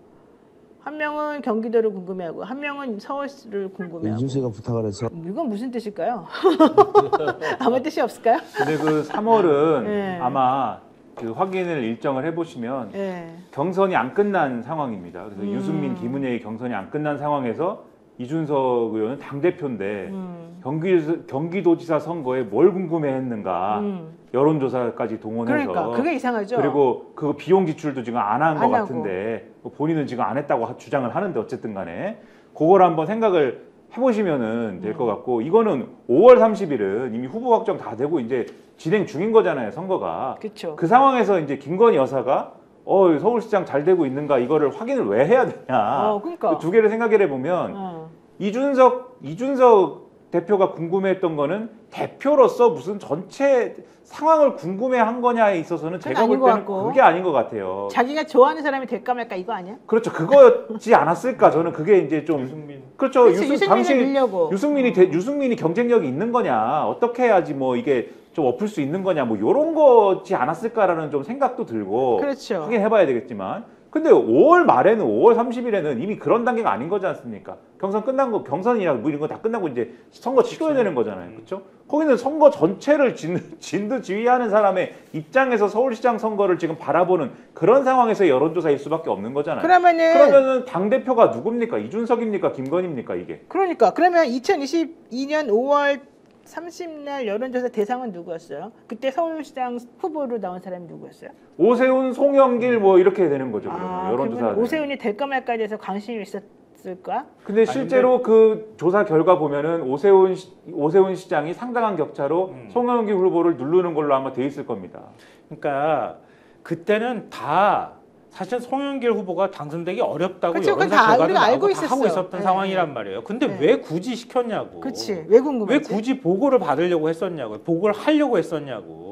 한 명은 경기도를 궁금해하고 한 명은 서울시를 궁금해하고. 이준세가 부탁을 해서 이건 무슨 뜻일까요? 아무 뜻이 없을까요? 근데 그 3월은 네. 아마 그 확인을 일정을 해보시면 네. 경선이 안 끝난 상황입니다. 그래서 유승민, 김은혜의 경선이 안 끝난 상황에서 이준석 의원은 당대표인데 경기도지사 선거에 뭘 궁금해했는가 여론조사까지 동원해서 그러니까 그게 이상하죠. 그리고 그 비용 지출도 지금 안 한 것 안 하고. 같은데 본인은 지금 안 했다고 주장을 하는데 어쨌든 간에 그걸 한번 생각을 해보시면은 될 것 같고 이거는 5월 30일은 이미 후보 확정 다 되고 이제 진행 중인 거잖아요 선거가. 그렇죠. 그 상황에서 이제 김건희 여사가 서울시장 잘 되고 있는가 이거를 확인을 왜 해야 되냐. 그러니까. 그 두 개를 생각해 보면 이준석 대표가 궁금해했던 거는 대표로서 무슨 전체 상황을 궁금해한 거냐에 있어서는 제가 볼 아닌 것 때는 같고. 그게 아닌 것 같아요. 자기가 좋아하는 사람이 될까 말까 이거 아니야? 그렇죠. 그거였지 않았을까? 저는 그게 이제 좀 유승민. 그렇죠. 유승민을 당시 밀려고. 유승민이 경쟁력이 있는 거냐? 어떻게 해야지 뭐 이게 좀 엎을 수 있는 거냐? 뭐 이런 거지 않았을까라는 좀 생각도 들고 그렇죠. 확인해봐야 되겠지만. 근데 5월 말에는 5월 30일에는 이미 그런 단계가 아닌 거지 않습니까? 경선 끝난 거 경선이나 뭐 이런 거 다 끝나고 이제 선거 치러야 되는 거잖아요. 그렇죠? 거기는 선거 전체를 진두지휘하는 사람의 입장에서 서울시장 선거를 지금 바라보는 그런 상황에서 여론조사일 수밖에 없는 거잖아요. 그러면은 당대표가 누굽니까? 이준석입니까? 김건희입니까? 이게. 그러면 2022년 5월 30날 여론조사 대상은 누구였어요? 그때 서울시장 후보로 나온 사람이 누구였어요? 오세훈, 송영길 뭐 이렇게 되는 거죠. 그러면 여론조사. 오세훈이 될까 말까에 대해서 관심이 않았을까? 근데 실제로 그 조사 결과 보면은 오세훈 시장이 상당한 격차로 송영길 후보를 누르는 걸로 아마 돼 있을 겁니다. 그러니까 그때는 다 사실 송영길 후보가 당선되기 어렵다고 그쵸, 그건 여론사 다 결과도 우리가 알고 나오고 다 하고 있었어. 있었던 네. 상황이란 말이에요. 근데 네. 왜 굳이 시켰냐고. 그치. 왜 궁금하지? 왜 굳이 보고를 받으려고 했었냐고. 보고를 하려고 했었냐고.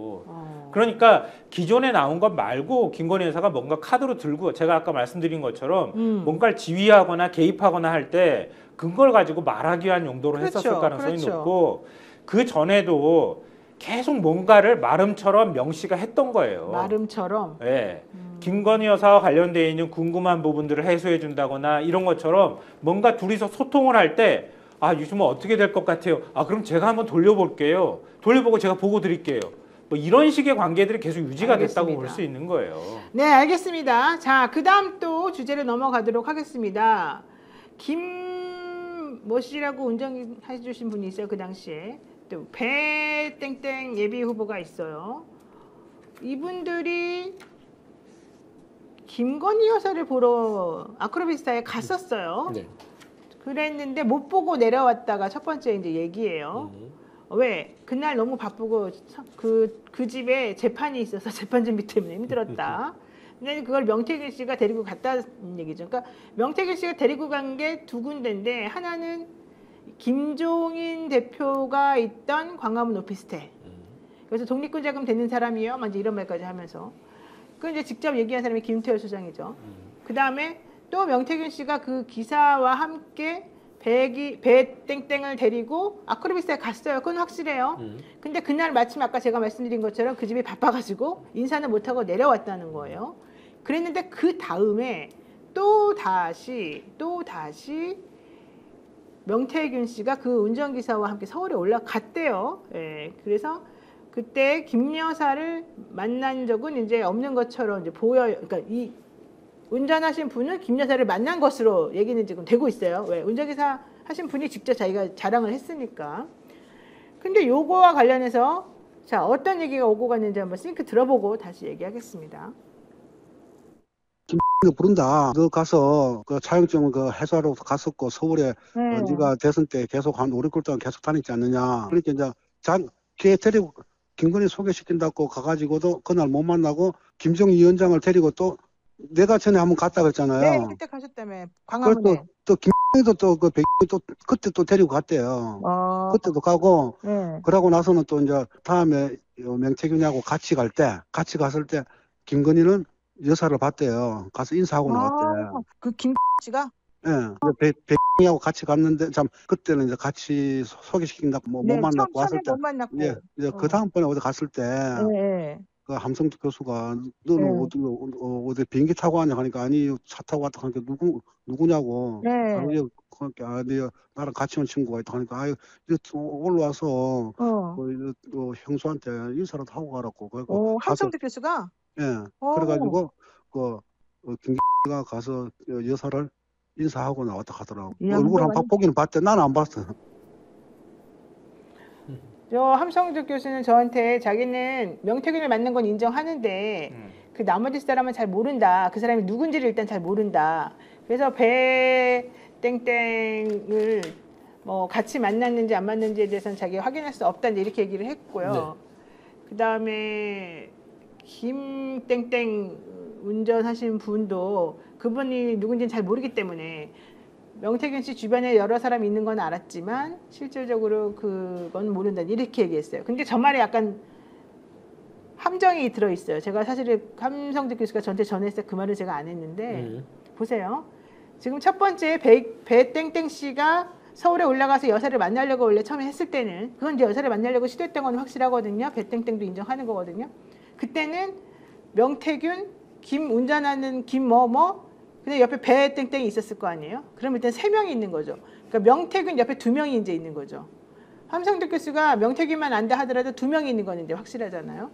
그러니까 기존에 나온 것 말고 김건희 여사가 뭔가 카드로 들고 제가 아까 말씀드린 것처럼 뭔가를 지휘하거나 개입하거나 할 때 근거를 가지고 말하기 위한 용도로 그렇죠, 했었을 가능성이 그렇죠. 높고 그 전에도 계속 뭔가를 말음처럼 명시가 했던 거예요. 마름처럼. 네. 김건희 여사와 관련되어 있는 궁금한 부분들을 해소해 준다거나 이런 것처럼 뭔가 둘이서 소통을 할 때 아, 요즘은 어떻게 될 것 같아요. 아, 그럼 제가 한번 돌려볼게요. 돌려보고 제가 보고 드릴게요. 뭐 이런 식의 관계들이 계속 유지가 알겠습니다. 됐다고 볼 수 있는 거예요. 네, 알겠습니다. 자, 그 다음 또 주제로 넘어가도록 하겠습니다. 김 씨라고 운전해 주신 분이 있어요. 그 당시에. 또 배 땡땡 예비 후보가 있어요. 이분들이 김건희 여사를 보러 아크로비스타에 갔었어요. 네. 그랬는데 못 보고 내려왔다가 첫 번째 이제 얘기예요. 왜? 그날 너무 바쁘고 그 집에 재판이 있어서 재판 준비 때문에 힘들었다. 근데 그걸 명태균 씨가 데리고 갔다는 얘기죠. 그러니까 명태균 씨가 데리고 간 게 두 군데인데 하나는 김종인 대표가 있던 광화문 오피스텔. 그래서 독립군 자금 되는 사람이요. 막 이제 이런 말까지 하면서. 그 이제 직접 얘기한 사람이 김태호 수장이죠. 그 다음에 또 명태균 씨가 그 기사와 함께 배 땡땡을 데리고 아크로비스타에 갔어요. 그건 확실해요. 근데 그날 마침 아까 제가 말씀드린 것처럼 그 집이 바빠가지고 인사는 못하고 내려왔다는 거예요. 그랬는데 그 다음에 또 다시 명태균 씨가 그 운전기사와 함께 서울에 올라갔대요. 예, 그래서 그때 김 여사를 만난 적은 이제 없는 것처럼 이제 보여요. 그러니까 이 운전하신 분은 김 여사를 만난 것으로 얘기는 지금 되고 있어요. 왜? 운전기사 하신 분이 직접 자기가 자랑을 했으니까. 근데 요거와 관련해서 자, 어떤 얘기가 오고 갔는지 한번 싱크 들어보고 다시 얘기하겠습니다. 너 부른다. 너 가서 그 차용증을 그 해소하러 갔었고 서울에 네가 대선 때 계속 한 5, 6개월 동안 계속 다녔지 않느냐. 그러니까 이제 걔 데리고 김건희 소개시킨다고 가가지고도 그날 못 만나고 김정희 위원장을 데리고 또 내가 전에 한번 갔다 그랬잖아요. 네, 그때 가셨다며 광화문에. 또 김정희도 또 그 백이 또 그때 또 데리고 갔대요. 그때도 가고 그러고 나서는 또 이제 다음에 명태균이하고 같이 갔을 때 김건희는 여사를 봤대요. 가서 인사하고 나왔대. 그 김 씨가? 예. 백이하고 같이 갔는데 참 그때는 이제 같이 소개시킨다고 못 만났고 왔을 때. 못 만났고. 예. 이제 그 다음번에 어디 갔을 때. 그 함성득 교수가 너는 어디 비행기 타고 왔냐 하니까 아니 차 타고 왔다 하니까 누구냐고. 그러니까 나랑 같이 온 친구가 있다 하니까 올라와서 그 형수한테 인사라도 하고 가라고. 그리고 함성득 교수가? 예. 그래가지고 김기가 가서 여사를 인사하고 나왔다 하더라고. 얼굴 한번 보기는 봤대. 나는 안 봤어. 저 함성득 교수는 저한테 자기는 명태균을 만난 건 인정하는데 그 나머지 사람은 잘 모른다. 그 사람이 누군지를 일단 잘 모른다. 그래서 배 땡땡을 뭐 같이 만났는지 안 만났는지에 대해서는 자기가 확인할 수 없다. 이렇게 얘기를 했고요. 네. 그 다음에 김 땡땡 운전하신 분도 그분이 누군지는 잘 모르기 때문에 명태균 씨 주변에 여러 사람이 있는 건 알았지만 실질적으로 그건 모른다 이렇게 얘기했어요. 근데 저 말에 약간 함정이 들어있어요. 제가 사실 함성득 교수가 저한테 전했을 때 그 말을 제가 안 했는데 보세요. 지금 첫 번째 배 땡땡 씨가 서울에 올라가서 여사를 만나려고 원래 처음에 했을 때는 그건 이제 여사를 만나려고 시도했던 건 확실하거든요. 배 땡땡도 인정하는 거거든요. 그때는 명태균, 김 운전하는 김 근데 옆에 배 땡땡이 있었을 거 아니에요? 그럼 일단 3명이 있는 거죠. 그러니까 명태균 옆에 2명이 이제 있는 거죠. 함성득 교수가 명태균만 안다 하더라도 2명이 있는 건 이제 확실하잖아요.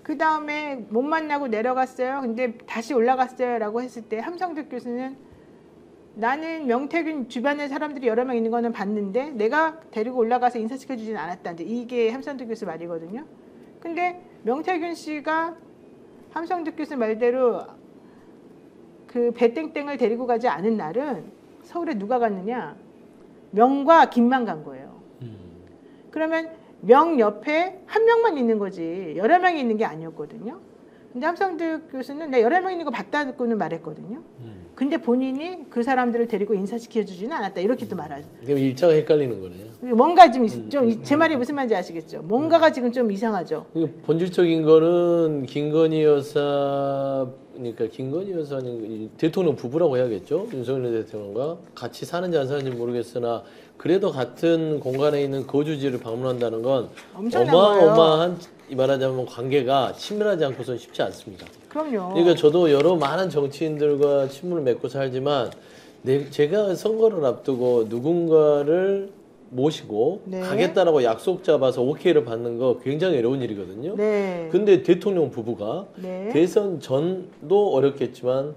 그 다음에 못 만나고 내려갔어요. 근데 다시 올라갔어요. 라고 했을 때 함성득 교수는 나는 명태균 주변에 사람들이 여러 명 있는 거는 봤는데 내가 데리고 올라가서 인사시켜주지는 않았다. 이게 함성득 교수 말이거든요. 근데 명태균 씨가 함성득 교수 말대로 그 배땡땡을 데리고 가지 않은 날은 서울에 누가 갔느냐? 명과 김만 간 거예요. 그러면 명 옆에 한 명만 있는 거지 여러 명이 있는 게 아니었거든요. 근데 함성득 교수는 내가 여러 명 있는 거 봤다고는 말했거든요. 근데 본인이 그 사람들을 데리고 인사시켜주지는 않았다. 이렇게도 말하죠. 그럼 일자가 헷갈리는 거네요. 뭔가 좀 제 말이 무슨 말인지 아시겠죠? 뭔가가 지금 좀 이상하죠. 본질적인 거는 김건희 여사, 그러니까 김건희 여사는 대통령 부부라고 해야겠죠? 윤석열 대통령과 같이 사는지 안 사는지 모르겠으나 그래도 같은 공간에 있는 거주지를 방문한다는 건 어마어마한 말하자면 관계가 친밀하지 않고서는 쉽지 않습니다. 그럼요. 그러니까 저도 여러 많은 정치인들과 친분을 맺고 살지만 제가 선거를 앞두고 누군가를 모시고 네. 가겠다라고 약속 잡아서 오케이를 받는 거 굉장히 어려운 일이거든요. 네. 근데 대통령 부부가 네. 대선 전도 어렵겠지만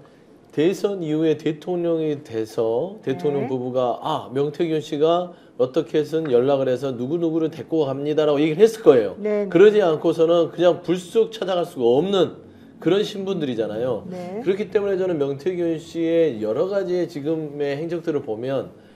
대선 이후에 대통령이 돼서 대통령 네. 부부가 명태균 씨가 어떻게 해서는 연락을 해서 누구누구를 데리고 갑니다라고 얘기를 했을 거예요. 네. 그러지 않고서는 그냥 불쑥 찾아갈 수가 없는 그런 신분들이잖아요. 네. 그렇기 때문에 저는 명태균 씨의 여러 가지의 지금의 행적들을 보면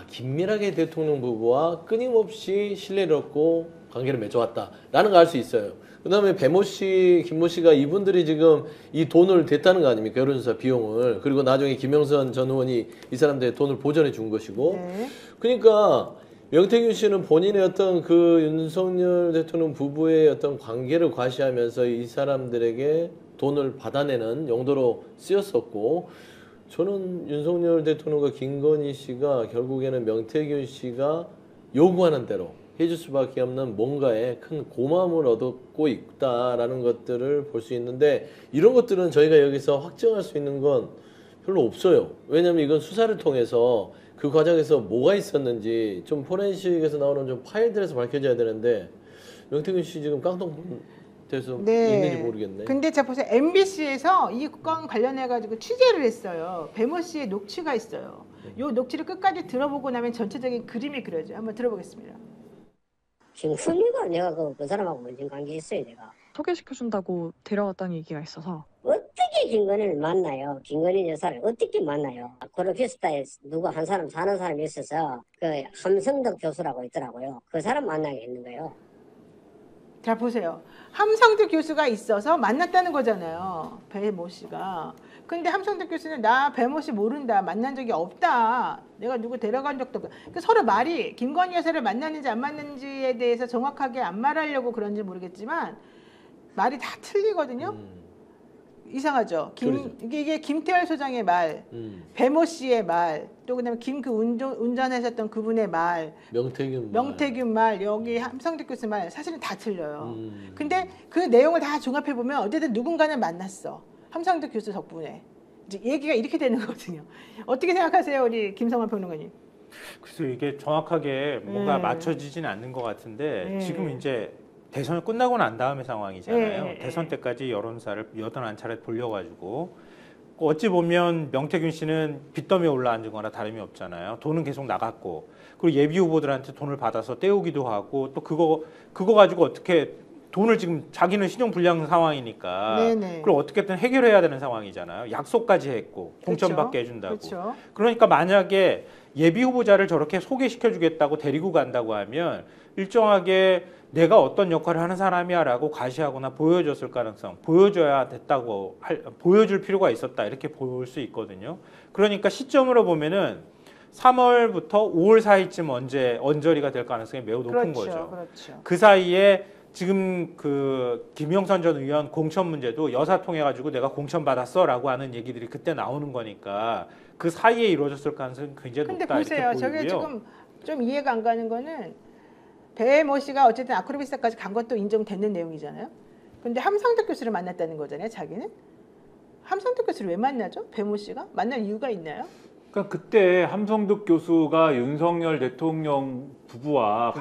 긴밀하게 대통령 부부와 끊임없이 신뢰를 얻고 관계를 맺어왔다라는 걸 알 수 있어요. 그 다음에 배모 씨, 김모 씨가 이분들이 지금 이 돈을 댔다는 거 아닙니까? 여론조사 비용을. 그리고 나중에 김영선 전 의원이 이 사람들의 돈을 보전해 준 것이고. 네. 그러니까 명태균 씨는 본인의 어떤 그 윤석열 대통령 부부의 어떤 관계를 과시하면서 이 사람들에게 돈을 받아내는 용도로 쓰였었고, 저는 윤석열 대통령과 김건희 씨가 결국에는 명태균 씨가 요구하는 대로 해줄 수밖에 없는 뭔가에 큰 고마움을 얻고 있다라는 것들을 볼 수 있는데, 이런 것들은 저희가 여기서 확정할 수 있는 건 별로 없어요. 왜냐하면 이건 수사를 통해서 그 과정에서 뭐가 있었는지 좀 포렌식에서 나오는 좀 파일들에서 밝혀져야 되는데, 명태균 씨 지금 깡통 돼서 있는지 모르겠네. 근데 자 보세요. MBC에서 이 건 관련해 가지고 취재를 했어요. 배모 씨의 녹취가 있어요. 이 녹취를 끝까지 들어보고 나면 전체적인 그림이 그려져요. 한번 들어보겠습니다. 김건희가 내가 그 사람하고 뭔 관계 있어요, 내가. 소개시켜준다고 데려갔다는 얘기가 있어서. 어떻게 김건희를 만나요? 김건희 여사를 어떻게 만나요? 코르피스타에 누가 한 사람 사는 사람이 있어서 그 함성덕 교수라고 있더라고요. 그 사람 만나게 했는 거예요. 자 보세요. 함성득 교수가 있어서 만났다는 거잖아요. 배모 씨가. 근데 함성득 교수는 나 배모 씨 모른다. 만난 적이 없다. 내가 누구 데려간 적도 없다. 그러니까 서로 말이 김건희 여사를 만났는지 안 만났는지에 대해서 정확하게 안 말하려고 그런지 모르겠지만 말이 다 틀리거든요. 이상하죠. 이게 김태열 소장의 말, 배모 씨의 말, 또 그다음에 운전하셨던 그분의 말, 명태균 말, 여기 함성득 교수 말 사실은 다 틀려요. 근데 그 내용을 다 종합해 보면 어쨌든 누군가는 만났어. 함성득 교수 덕분에 이제 얘기가 이렇게 되는 거거든요. 어떻게 생각하세요, 우리 김성환 평론가님? 글쎄요, 이게 정확하게 뭔가 맞춰지진 않는 것 같은데 지금 이제 대선이 끝나고 난 다음의 상황이잖아요. 대선 때까지 여론사를 81차례 돌려가지고 어찌 보면 명태균 씨는 빚더미에 올라앉은 거나 다름이 없잖아요. 돈은 계속 나갔고, 그리고 예비 후보들한테 돈을 받아서 떼우기도 하고, 또 그거 가지고 어떻게 돈을 지금 자기는 신용불량 상황이니까 그걸 어떻게든 해결해야 되는 상황이잖아요. 약속까지 했고 공천받게 해준다고. 그렇죠. 그러니까 만약에 예비 후보자를 저렇게 소개시켜주겠다고 데리고 간다고 하면 일정하게 내가 어떤 역할을 하는 사람이야 라고 과시하거나 보여줬을 가능성, 보여줘야 됐다고, 보여줄 필요가 있었다 이렇게 볼 수 있거든요. 그러니까 시점으로 보면은 3월부터 5월 사이쯤 언저리가 될 가능성이 매우 높은 거죠. 그렇죠. 그 사이에 지금 그 김영선 전 의원 공천 문제도 여사 통해 가지고 내가 공천 받았어라고 하는 얘기들이 그때 나오는 거니까 그 사이에 이루어졌을 가능성이 굉장히 높다. 근데 보세요, 저게 지금 좀 이해가 안 가는 거는 배모 씨가 어쨌든 아크로비스타까지 간 것도 인정되는 내용이잖아요. 근데 함성득 교수를 만났다는 거잖아요, 자기는. 함성득 교수를 왜 만나죠? 배모 씨가 만날 이유가 있나요? 그러니까 그때 함성득 교수가 윤석열 대통령 부부와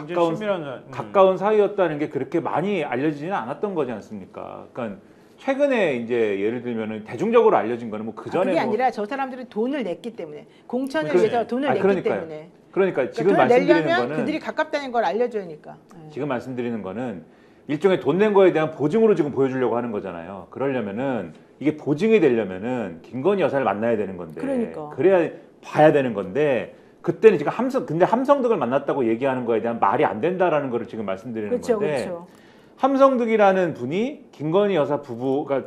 가까운 사이였다는 게 그렇게 많이 알려지지는 않았던 거지 않습니까? 그러니까 최근에 이제 예를 들면은 대중적으로 알려진 거는 뭐 그 전에 그게 아니라 저 사람들은 돈을 냈기 때문에 공천을 위해서 돈을 냈기 때문에. 그러니까 지금 말씀드리는 거는 그들이 가깝다는 걸 알려줘야니까. 지금 말씀드리는 거는 일종의 돈 낸 거에 대한 보증으로 지금 보여주려고 하는 거잖아요. 그러려면은 이게 보증이 되려면은 김건희 여사를 만나야 되는 건데. 그러니까. 그래야 봐야 되는 건데 그때는 지금 근데 함성득을 만났다고 얘기하는 거에 대한 말이 안 된다라는 거를 지금 말씀드리는 그렇죠, 건데 그렇죠. 함성득이라는 분이 김건희 여사 부부가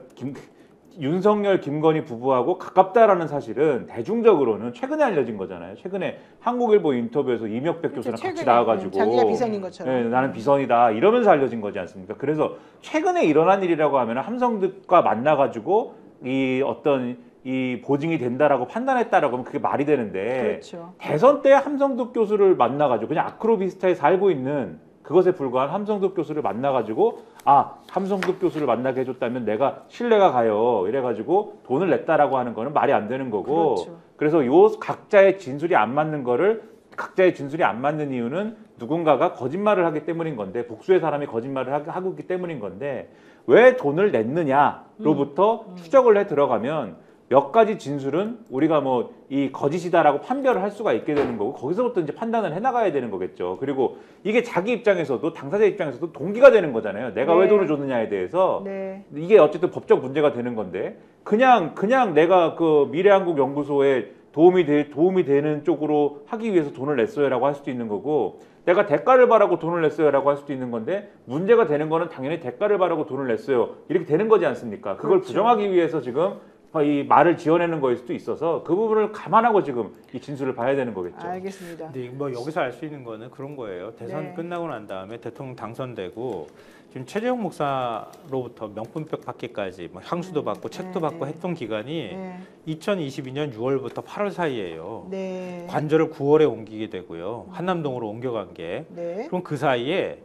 윤석열, 김건희 부부하고 가깝다라는 사실은 대중적으로는 최근에 알려진 거잖아요. 최근에 한국일보 인터뷰에서 이명백 그렇죠, 교수랑 같이 최근에. 나와가지고 자기가 비선인 것처럼. 네, 나는 비선이다 이러면서 알려진 거지 않습니까? 그래서 최근에 일어난 일이라고 하면 함성득과 만나가지고 이 어떤 이 보증이 된다라고 판단했다라고 하면 그게 말이 되는데 그렇죠. 대선 때 함성득 교수를 만나가지고 그냥 아크로비스타에 살고 있는 그것에 불과한 함성득 교수를 만나가지고 함성득 교수를 만나게 해줬다면 내가 신뢰가 가요 이래가지고 돈을 냈다라고 하는 거는 말이 안 되는 거고 그렇죠. 그래서 요 각자의 진술이 안 맞는 거를 각자의 진술이 안 맞는 이유는 누군가가 거짓말을 하기 때문인 건데 복수의 사람이 거짓말을 하고 있기 때문인 건데 왜 돈을 냈느냐로부터 추적을 해 들어가면 몇 가지 진술은 우리가 뭐 이 거짓이다라고 판별을 할 수가 있게 되는 거고 거기서부터 이제 판단을 해나가야 되는 거겠죠. 그리고 이게 자기 입장에서도 당사자 입장에서도 동기가 되는 거잖아요. 내가 네. 왜 돈을 줬느냐에 대해서 네. 이게 어쨌든 법적 문제가 되는 건데 그냥 내가 그 미래한국연구소에 도움이 되는 쪽으로 하기 위해서 돈을 냈어요라고 할 수도 있는 거고 내가 대가를 바라고 돈을 냈어요라고 할 수도 있는 건데 문제가 되는 거는 당연히 대가를 바라고 돈을 냈어요 이렇게 되는 거지 않습니까? 그걸 그렇죠. 부정하기 위해서 지금 이 말을 지어내는 거일 수도 있어서 그 부분을 감안하고 지금 이 진술을 봐야 되는 거겠죠. 알겠습니다. 근데 뭐 여기서 알 수 있는 거는 그런 거예요. 대선 네. 끝나고 난 다음에 대통령 당선되고 지금 최재형 목사로부터 명품백 받기까지 뭐 향수도 받고 책도 받고 했던 기간이 2022년 6월부터 8월 사이예요. 네. 관절을 9월에 옮기게 되고요. 한남동으로 옮겨간 게. 네. 그럼 그 사이에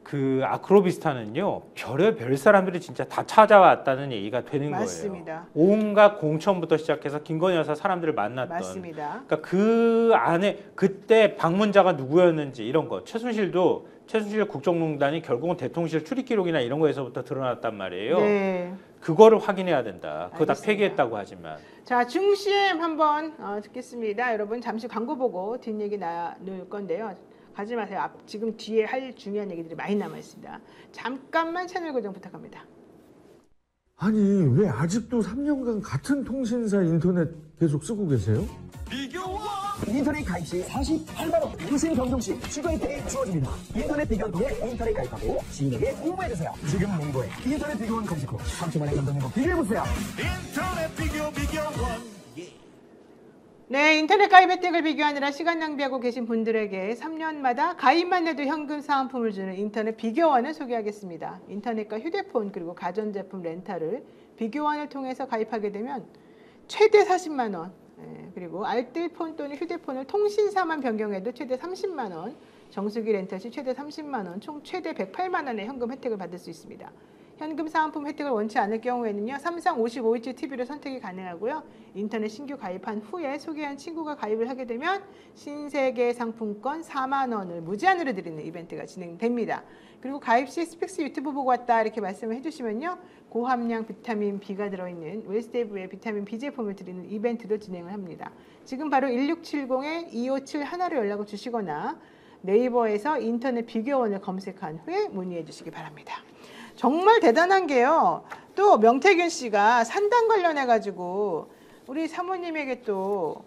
그 아크로비스타는요 별의별 사람들이 진짜 다 찾아왔다는 얘기가 되는 맞습니다. 거예요. 온갖 공천부터 시작해서 김건희 여사 사람들을 만났던. 맞습니다. 그러니까 그 안에 그때 방문자가 누구였는지 이런 거. 최순실 국정농단이 결국은 대통령실 출입 기록이나 이런 거에서부터 드러났단 말이에요. 네. 그거를 확인해야 된다. 그거 다 알겠습니다. 폐기했다고 하지만. 자, 중심 한번 듣겠습니다. 여러분 잠시 광고 보고 뒷얘기 나눌 건데요. 가지 마세요. 지금 뒤에 할 중요한 얘기들이 많이 남아 있습니다. 잠깐만 채널 고정 부탁합니다. 아니 왜 아직도 3년간 같은 통신사 인터넷 계속 쓰고 계세요? 인터넷 가입 시 48만 원 유심 경종 시 추가 혜택이 주어집니다. 인터넷 비교원 통해 인터넷 가입하고 지인에게 홍보해주세요. 지금 홍보에 인터넷 비교원 검색 후 3초 만에 감동 행복 비교해보세요. 인터넷 비교원. 네, 인터넷 가입 혜택을 비교하느라 시간 낭비하고 계신 분들에게 3년마다 가입만 해도 현금 사은품을 주는 인터넷 비교원을 소개하겠습니다. 인터넷과 휴대폰 그리고 가전제품 렌탈을 비교원을 통해서 가입하게 되면 최대 40만 원, 그리고 알뜰폰 또는 휴대폰을 통신사만 변경해도 최대 30만 원, 정수기 렌탈 시 최대 30만 원, 총 최대 108만 원의 현금 혜택을 받을 수 있습니다. 현금 사은품 혜택을 원치 않을 경우에는요. 삼성 55인치 TV를 선택이 가능하고요. 인터넷 신규 가입한 후에 소개한 친구가 가입을 하게 되면 신세계 상품권 4만 원을 무제한으로 드리는 이벤트가 진행됩니다. 그리고 가입 시 스픽스 유튜브 보고 왔다 이렇게 말씀을 해주시면요. 고함량 비타민 B가 들어있는 웰스테이브의 비타민 B 제품을 드리는 이벤트도 진행을 합니다. 지금 바로 1670-2571로 연락을 주시거나 네이버에서 인터넷 비교원을 검색한 후에 문의해 주시기 바랍니다. 정말 대단한 게요. 또 명태균 씨가 산단 관련해 가지고 우리 사모님에게 또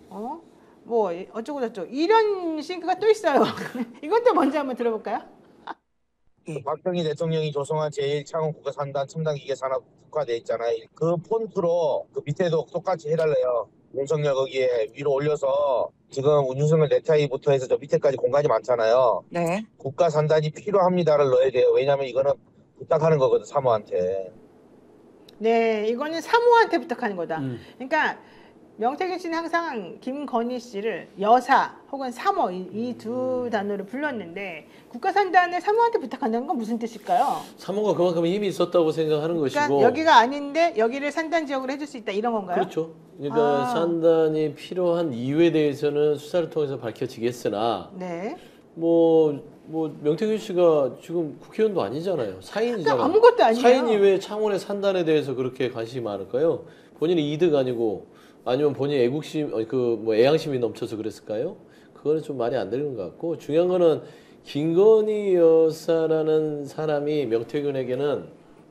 뭐 어쩌고 저쩌고 이런 싱크가 또 있어요. 이것도 먼저 한번 들어볼까요? 박정희 대통령이 조성한 제1창원 국가산단 첨단기계 산업 특화돼 있잖아요. 그 폰트로 그 밑에도 똑같이 해달래요. 윤석열 거기에 위로 올려서 지금 윤석열 넥타이부터 해서 저 밑에까지 공간이 많잖아요. 네. 국가산단이 필요합니다를 넣어야 돼요. 왜냐하면 이거는 부탁하는 거거든 사모한테. 네, 이거는 사모한테 부탁하는 거다. 그러니까 명태균 씨는 항상 김건희 씨를 여사 혹은 사모 이 두 단어를 불렀는데 국가산단을 사모한테 부탁한다는 건 무슨 뜻일까요? 사모가 그만큼 힘이 있었다고 생각하는 그러니까 것이고 여기가 아닌데 여기를 산단 지역으로 해줄 수 있다 이런 건가요? 그렇죠. 그러니까 산단이 필요한 이유에 대해서는 수사를 통해서 밝혀지겠으나 네. 뭐 명태균 씨가 지금 국회의원도 아니잖아요. 사인이잖아요. 그러니까 아무것도 아니에요. 사인이 왜 창원의 산단에 대해서 그렇게 관심이 많을까요? 본인이 이득 아니고 아니면 본인 애국심, 애양심이 넘쳐서 그랬을까요? 그거는 좀 말이 안 되는 것 같고 중요한 거는 김건희 여사라는 사람이 명태균에게는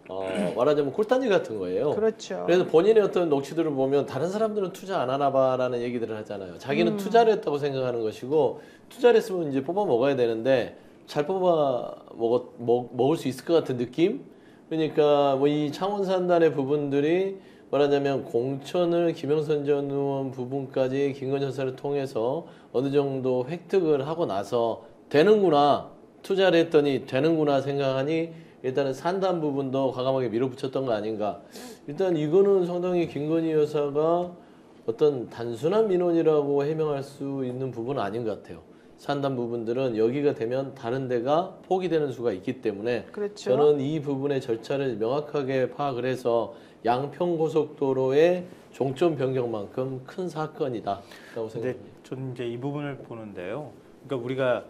말하자면 꿀단지 같은 거예요. 그렇죠. 그래서 본인의 어떤 녹취들을 보면 다른 사람들은 투자 안 하나 봐라는 얘기들을 하잖아요. 자기는 투자를 했다고 생각하는 것이고 투자를 했으면 이제 뽑아 먹어야 되는데 잘 뽑아 먹을 수 있을 것 같은 느낌? 그러니까 뭐 이 창원산단의 부분들이 말하자면 공천을 김영선 전 의원 부분까지 김건희 여사를 통해서 어느 정도 획득을 하고 나서 되는구나, 투자를 했더니 되는구나 생각하니 일단은 산단 부분도 과감하게 밀어붙였던 거 아닌가. 일단 이거는 상당히 김건희 여사가 어떤 단순한 민원이라고 해명할 수 있는 부분은 아닌 것 같아요. 산단 부분들은 여기가 되면 다른 데가 포기되는 수가 있기 때문에 그렇죠. 저는 이 부분의 절차를 명확하게 파악을 해서 양평고속도로의 종점 변경만큼 큰 사건이다라고 생각합니다. 저는 이제 이 부분을 보는데요. 그러니까 우리가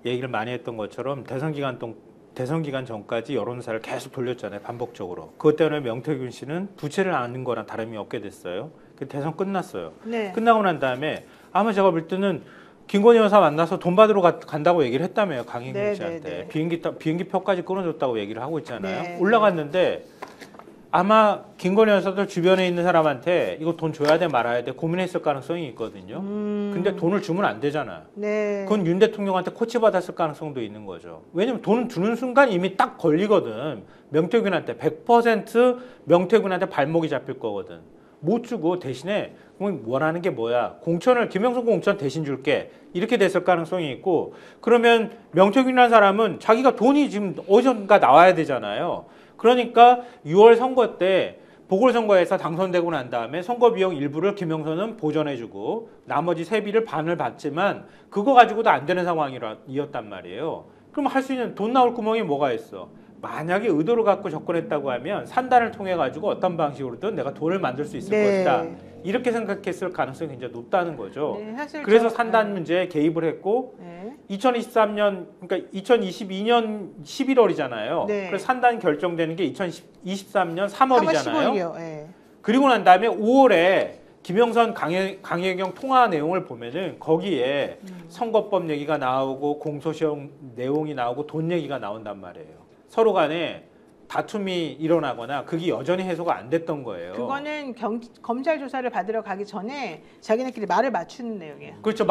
얘기를 많이 했던 것처럼 대선 기간 전까지 여론조사를 계속 돌렸잖아요. 반복적으로. 그것 때문에 명태균 씨는 부채를 안는 거랑 다름이 없게 됐어요. 대선 끝났어요. 네. 끝나고 난 다음에 아마 제가 볼 때는 김건희 여사 만나서 돈 받으러 간다고 얘기를 했다며요. 강행균 씨한테. 비행기 표까지 끊어줬다고 얘기를 하고 있잖아요. 네. 올라갔는데 아마 김건희 여사도 주변에 있는 사람한테 이거 돈 줘야 돼 말아야 돼 고민했을 가능성이 있거든요. 근데 돈을 주면 안 되잖아요. 네. 그건 윤 대통령한테 코치받았을 가능성도 있는 거죠. 왜냐면 돈을 주는 순간 이미 딱 걸리거든. 명태균한테 100% 명태균한테 발목이 잡힐 거거든. 못 주고 대신에 그럼 원하는 게 뭐야? 김영선 공천 대신 줄게. 이렇게 됐을 가능성이 있고 그러면 명태균이라는 사람은 자기가 돈이 지금 어디선가 나와야 되잖아요. 그러니까 6월 선거 때 보궐선거에서 당선되고 난 다음에 선거 비용 일부를 김영선은 보전해주고 나머지 세비를 반을 받지만 그거 가지고도 안 되는 상황이었단 말이에요. 그럼 할 수 있는 돈 나올 구멍이 뭐가 있어? 만약에 의도를 갖고 접근했다고 하면 산단을 통해 가지고 어떤 방식으로든 내가 돈을 만들 수 있을 것이다. 이렇게 생각했을 가능성이 굉장히 높다는 거죠. 네, 사실 그래서 산단 문제에 개입을 했고 2023년 그러니까 2022년 11월이잖아요. 그래서 산단 결정되는 게 2023년 3월이잖아요. 15일이요. 그리고 난 다음에 5월에 김영선 강혜경 통화 내용을 보면은 거기에 선거법 얘기가 나오고 공소시효 내용이 나오고 돈 얘기가 나온단 말이에요. 서로 간에 다툼이 일어나거나 그게 여전히 해소가 안 됐던 거예요. 그거는 검찰 조사를 받으러 가기 전에 자기네끼리 말을 맞추는 내용이에요. 그렇죠.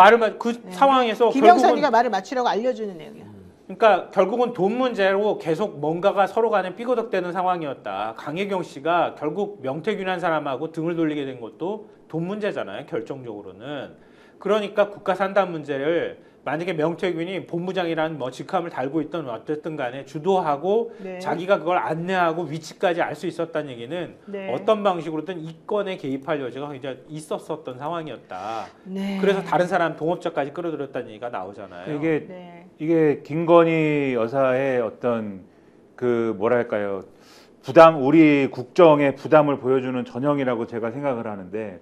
상황에서 김영선이가 말을 맞추라고 알려주는 내용이에요. 그러니까 결국은 돈 문제로 계속 뭔가가 서로 간에 삐거덕대는 상황이었다. 강혜경 씨가 결국 명태균한 사람하고 등을 돌리게 된 것도 돈 문제잖아요. 결정적으로는. 그러니까 국가 산단 문제를 만약에 명태균이 본부장이라는 직함을 달고 있던 어쨌든 간에 주도하고 자기가 그걸 안내하고 위치까지 알 수 있었다는 얘기는 어떤 방식으로든 이 건에 개입할 여지가 굉장히 있었던 상황이었다. 그래서 다른 사람 동업자까지 끌어들였다는 얘기가 나오잖아요. 이게 김건희 여사의 어떤 그 뭐랄까요 부담, 우리 국정의 부담을 보여주는 전형이라고 제가 생각을 하는데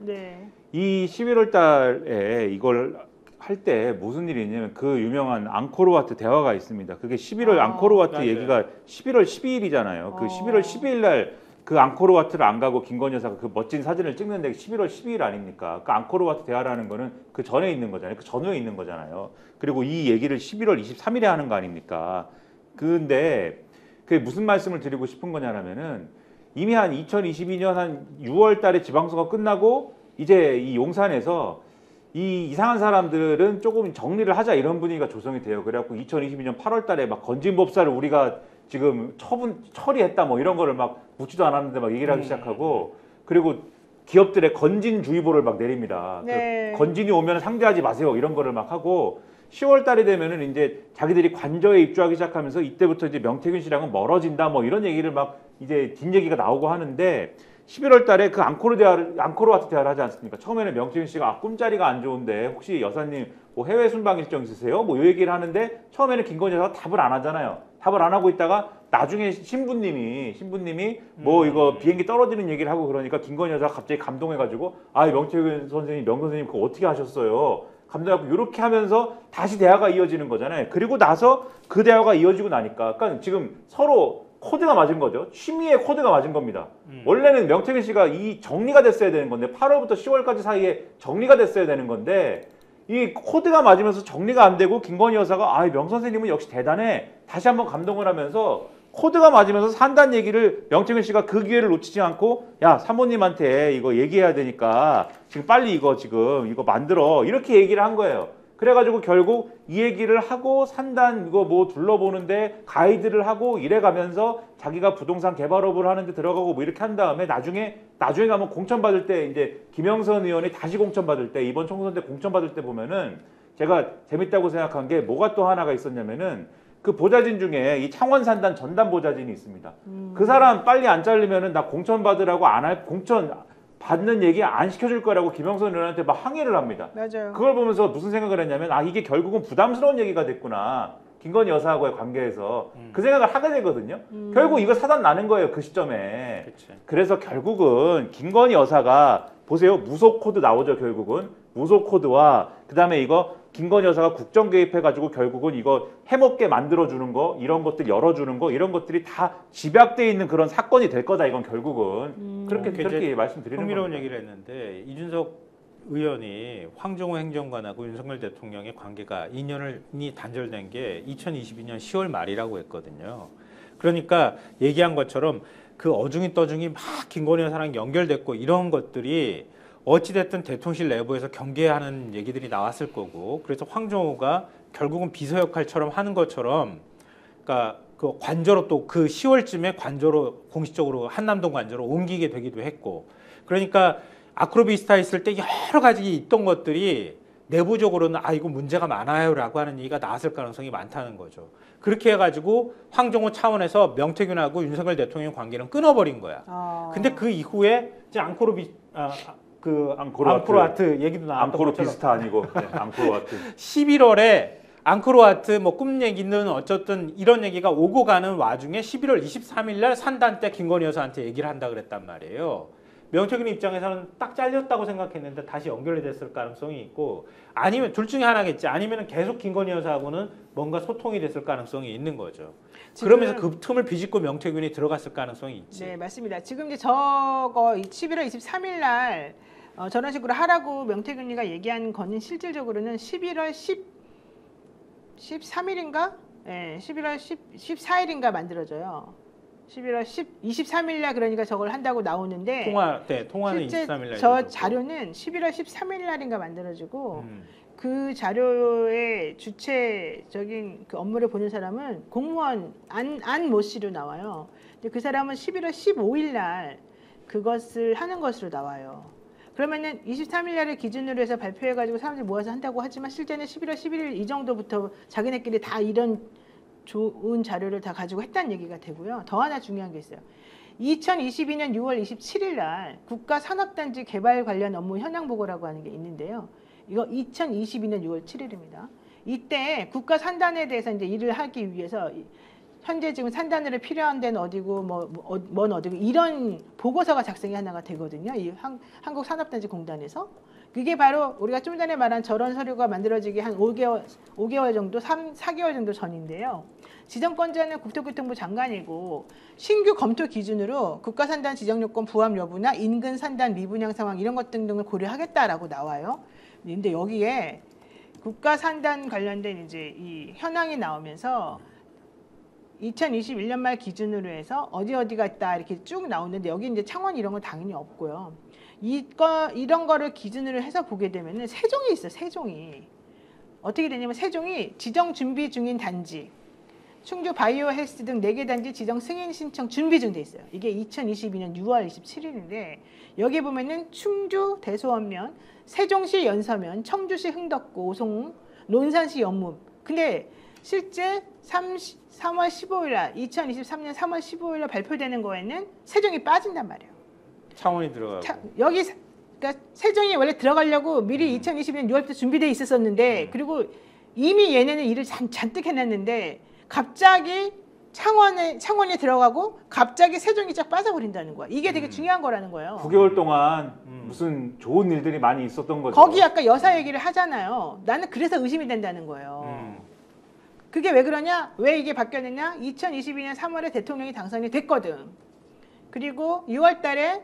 이 11월 달에 이걸 할 때 무슨 일이 있냐면 그 유명한 앙코르와트 대화가 있습니다. 그게 11월 앙코르와트 얘기가 11월 12일이잖아요. 그 11월 12일 날 그 앙코르와트를 안 가고 김건희 여사가 그 멋진 사진을 찍는데 11월 12일 아닙니까? 그 앙코르와트 대화라는 거는 그 전에 있는 거잖아요. 그 전후에 있는 거잖아요. 그리고 이 얘기를 11월 23일에 하는 거 아닙니까? 근데 그게 무슨 말씀을 드리고 싶은 거냐면은 이미 한 2022년 한 6월 달에 지방선거 끝나고 이제 이 용산에서 이 이상한 사람들은 조금 정리를 하자 이런 분위기가 조성이 돼요. 그래갖고 2022년 8월 달에 막 건진법사를 우리가 지금 처리했다 뭐 이런 거를 막 묻지도 않았는데 막 얘기를 하기 시작하고 그리고 기업들의 건진주의보를 막 내립니다. 건진이 오면 상대하지 마세요 이런 거를 막 하고 10월 달이 되면은 이제 자기들이 관저에 입주하기 시작하면서 이때부터 이제 명태균 씨랑은 멀어진다 뭐 이런 얘기를 막 이제 뒷얘기가 나오고 하는데 11월 달에 그 앙코르와트 대화를 하지 않습니까? 처음에는 명태균 씨가 꿈자리가 안 좋은데 혹시 여사님 뭐 해외 순방 일정 있으세요? 뭐 이 얘기를 하는데 처음에는 김건희 여사가 답을 안 하잖아요. 답을 안 하고 있다가 나중에 신부님이 뭐 이거 비행기 떨어지는 얘기를 하고 그러니까 김건희 여사가 갑자기 감동해가지고 명태균 선생님, 명 선생님 그거 어떻게 하셨어요? 감동하고 이렇게 하면서 다시 대화가 이어지는 거잖아요. 그리고 나서 그 대화가 이어지고 나니까 그러니까 지금 서로 코드가 맞은 거죠. 취미의 코드가 맞은 겁니다. 원래는 명태균 씨가 이 정리가 됐어야 되는 건데 8월부터 10월까지 사이에 정리가 됐어야 되는 건데 이 코드가 맞으면서 정리가 안 되고 김건희 여사가 명 선생님은 역시 대단해. 다시 한번 감동을 하면서 코드가 맞으면서 산다는 얘기를 명태균 씨가 그 기회를 놓치지 않고 야 사모님한테 이거 얘기해야 되니까 지금 빨리 이거 만들어 이렇게 얘기를 한 거예요. 그래가지고 결국 이 얘기를 하고 산단 이거 뭐 둘러보는데 가이드를 하고 이래가면서 자기가 부동산 개발업을 하는데 들어가고 뭐 이렇게 한 다음에 나중에 가면 공천 받을 때 이제 김영선 의원이 다시 공천 받을 때 이번 총선 때 공천 받을 때 보면은 제가 재밌다고 생각한 게 뭐가 또 하나가 있었냐면은 그 보좌진 중에 이 창원 산단 전담 보좌진이 있습니다. 그 사람 빨리 안 잘리면은 나 공천 받으라고 안 할 공천 받는 얘기 안 시켜줄 거라고 김영선 의원한테 막 항의를 합니다. 맞아요. 그걸 보면서 무슨 생각을 했냐면 아 이게 결국은 부담스러운 얘기가 됐구나. 김건희 여사하고의 관계에서 그 생각을 하게 되거든요. 결국 이거 사단 나는 거예요. 그 시점에. 그치. 그래서 결국은 김건희 여사가 보세요. 무속 코드 나오죠. 결국은. 무속 코드와 그다음에 이거 김건희 여사가 국정 개입해가지고 결국은 이거 해먹게 만들어주는 거 이런 것들 열어주는 거 이런 것들이 다 집약돼 있는 그런 사건이 될 거다 이건 결국은 그렇게 말씀드리는 흥미로운 겁니다. 얘기를 했는데 이준석 의원이 황정호 행정관하고 윤석열 대통령의 관계가 인연이 단절된 게 2022년 10월 말이라고 했거든요. 그러니까 얘기한 것처럼 그 어중이 떠중이 막 김건희 여사랑 연결됐고 이런 것들이 어찌됐든 대통령실 내부에서 경계하는 얘기들이 나왔을 거고 그래서 황정호가 결국은 비서 역할처럼 하는 것처럼 그러니까 그 관저로 또 그 10월쯤에 관저로 공식적으로 한남동 관저로 옮기게 되기도 했고 그러니까 아크로비스타 있을 때 여러 가지 있던 것들이 내부적으로는 아 이거 문제가 많아요라고 하는 얘기가 나왔을 가능성이 많다는 거죠. 그렇게 해가지고 황정호 차원에서 명태균하고 윤석열 대통령 관계는 끊어버린 거야. 근데 그 이후에 이제 앙코르와트 얘기도 나왔던 앙코르 것처럼 비스타 아니고 앙코르와트 11월에 앙코르와트 뭐 꿈 얘기는 어쨌든 이런 얘기가 오고 가는 와중에 11월 23일 날 산단 때 김건희 여사한테 얘기를 한다 그랬단 말이에요. 명태균 입장에서는 딱 잘렸다고 생각했는데 다시 연결이 됐을 가능성이 있고 아니면 둘 중에 하나겠지. 아니면 계속 김건희 여사하고는 뭔가 소통이 됐을 가능성이 있는 거죠. 그러면서 그 틈을 비집고 명태균이 들어갔을 가능성이 있지. 네, 맞습니다. 지금 이제 저거 11월 23일 날 저런 식으로 하라고 명태균이가 얘기한 거는 실질적으로는 11월 13일인가? 네, 11월 14일인가 만들어져요. 11월 23일 날 그러니까 저걸 한다고 나오는데 통화는 실제 23일 날 저 자료는 11월 13일 날인가 만들어지고 그 자료의 주체적인 그 업무를 보는 사람은 공무원 안모 씨로 나와요. 근데 그 사람은 11월 15일 날 그것을 하는 것으로 나와요. 그러면은 23일 날을 기준으로 해서 발표해가지고 사람들이 모아서 한다고 하지만 실제는 11월 11일 이 정도부터 자기네끼리 다 이런 좋은 자료를 다 가지고 했다는 얘기가 되고요. 더 하나 중요한 게 있어요. 2022년 6월 27일 날 국가산업단지 개발 관련 업무 현황 보고라고 하는 게 있는데요. 이거 2022년 6월 7일입니다. 이때 국가산단에 대해서 이제 일을 하기 위해서 현재 지금 산단으로 필요한 데는 어디고 뭔 어디고 이런 보고서가 작성이 하나가 되거든요. 이 한국산업단지공단에서. 그게 바로 우리가 좀 전에 말한 저런 서류가 만들어지기 한 5개월 정도, 4개월 정도 전인데요. 지정권자는 국토교통부 장관이고 신규 검토 기준으로 국가산단 지정요건 부합 여부나 인근 산단 미분양 상황 이런 것 등을 고려하겠다라고 나와요. 근데 여기에 국가산단 관련된 이제 이 현황이 나오면서 2021년 말 기준으로 해서 어디가 있다 이렇게 쭉 나오는데 여기 이제 창원 이런 건 당연히 없고요. 이런 거를 기준으로 해서 보게 되면은 세종이 있어요. 세종이 어떻게 되냐면 세종이 지정 준비 중인 단지, 충주 바이오 헬스 등 4개 단지 지정 승인 신청 준비 중 돼 있어요. 이게 2022년 6월 27일인데 여기 보면은 충주 대소원면, 세종시 연서면, 청주시 흥덕구, 오송, 논산시 연문. 근데 실제 3월 15일 날 2023년 3월 15일 날 발표되는 거에는 세종이 빠진단 말이에요. 창원이 들어가고. 여기 그러니까 세종이 원래 들어가려고 미리 2022년 6월부터 준비돼 있었었는데 그리고 이미 얘네는 일을 잔뜩 해놨는데 갑자기 창원에 들어가고 갑자기 세종이 쫙 빠져버린다는 거야. 이게 되게 중요한 거라는 거예요. 9개월 동안 무슨 좋은 일들이 많이 있었던 거죠. 거기 아까 여사 얘기를 하잖아요. 나는 그래서 의심이 된다는 거예요. 그게 왜 그러냐? 왜 이게 바뀌었느냐? 2022년 3월에 대통령이 당선이 됐거든. 그리고 6월 달에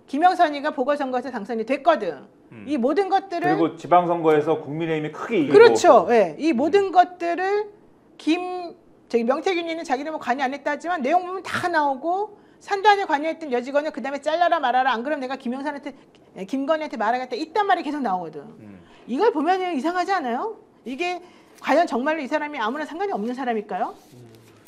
김영선이가 보궐선거에서 당선이 됐거든. 이 모든 것들을 그리고 지방선거에서 국민의힘이 크게 이기고 그렇죠. 네. 이 모든 것들을 저기 명태균이는 자기는 뭐 관여 안 했다 하지만 내용 보면 다 나오고 산단에 관여했던 여직원을 그 다음에 잘라라 말아라 안 그러면 내가 김건희한테 말하겠다 이딴 말이 계속 나오거든. 이걸 보면 이상하지 않아요? 이게 과연 정말로 이 사람이 아무나 상관이 없는 사람일까요?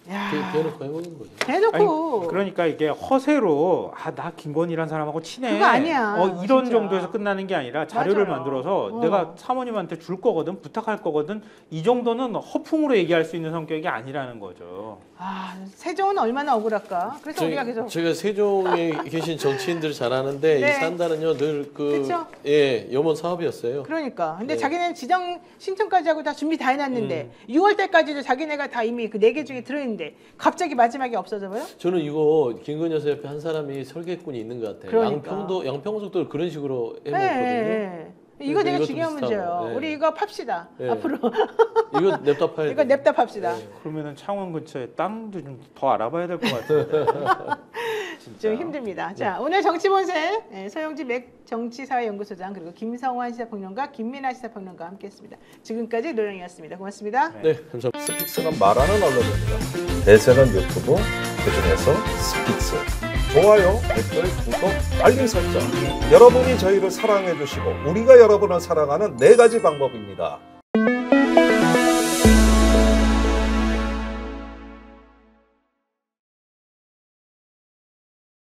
대놓고 해보는 거죠. 대놓고. 아니, 그러니까 이게 허세로 나 김건희란 사람하고 친해. 그거 아니야. 이런 진짜. 정도에서 끝나는 게 아니라 자료를 맞아요. 만들어서 내가 사모님한테 줄 거거든, 부탁할 거거든. 이 정도는 허풍으로 얘기할 수 있는 성격이 아니라는 거죠. 세종은 얼마나 억울할까? 그래서 우리가 계속 제가 세종에 계신 정치인들 잘 아는데 네. 이 산단은요 늘 그쵸? 염원 사업이었어요. 그러니까. 근데 네. 자기는 지정 신청까지 하고 다 준비 다 해놨는데 6월 때까지도 자기네가 다 이미 그 4개 중에 들어있는데 갑자기 마지막에 없어져버려? 저는 이거 김건희 여사 옆에 한 사람이 설계꾼이 있는 것 같아요. 그러니까. 양평고속도를 그런 식으로 해먹거든요. 네. 이거 되게 이것도 중요한 비슷하고. 문제예요. 네. 우리 이거 팝시다. 네. 앞으로. 이거 냅다 파야 이거 냅다 팝시다. 그러면은 창원 근처에 땅도 좀 더 알아봐야 될 것 같은데. 좀 힘듭니다. 자, 오늘 정치본색 서영지 맥 정치사회연구소장 그리고 김성환 시사평론가 김민아 시사평론가와 함께했습니다. 지금까지 노영이었습니다. 고맙습니다. 네, 감사합니다. 스픽스는 말하는 언론입니다. 대세는 유튜브, 그중에서 스픽스. 좋아요, 댓글, 구독, 알림 설정. 여러분이 저희를 사랑해 주시고 우리가 여러분을 사랑하는 4가지 방법입니다.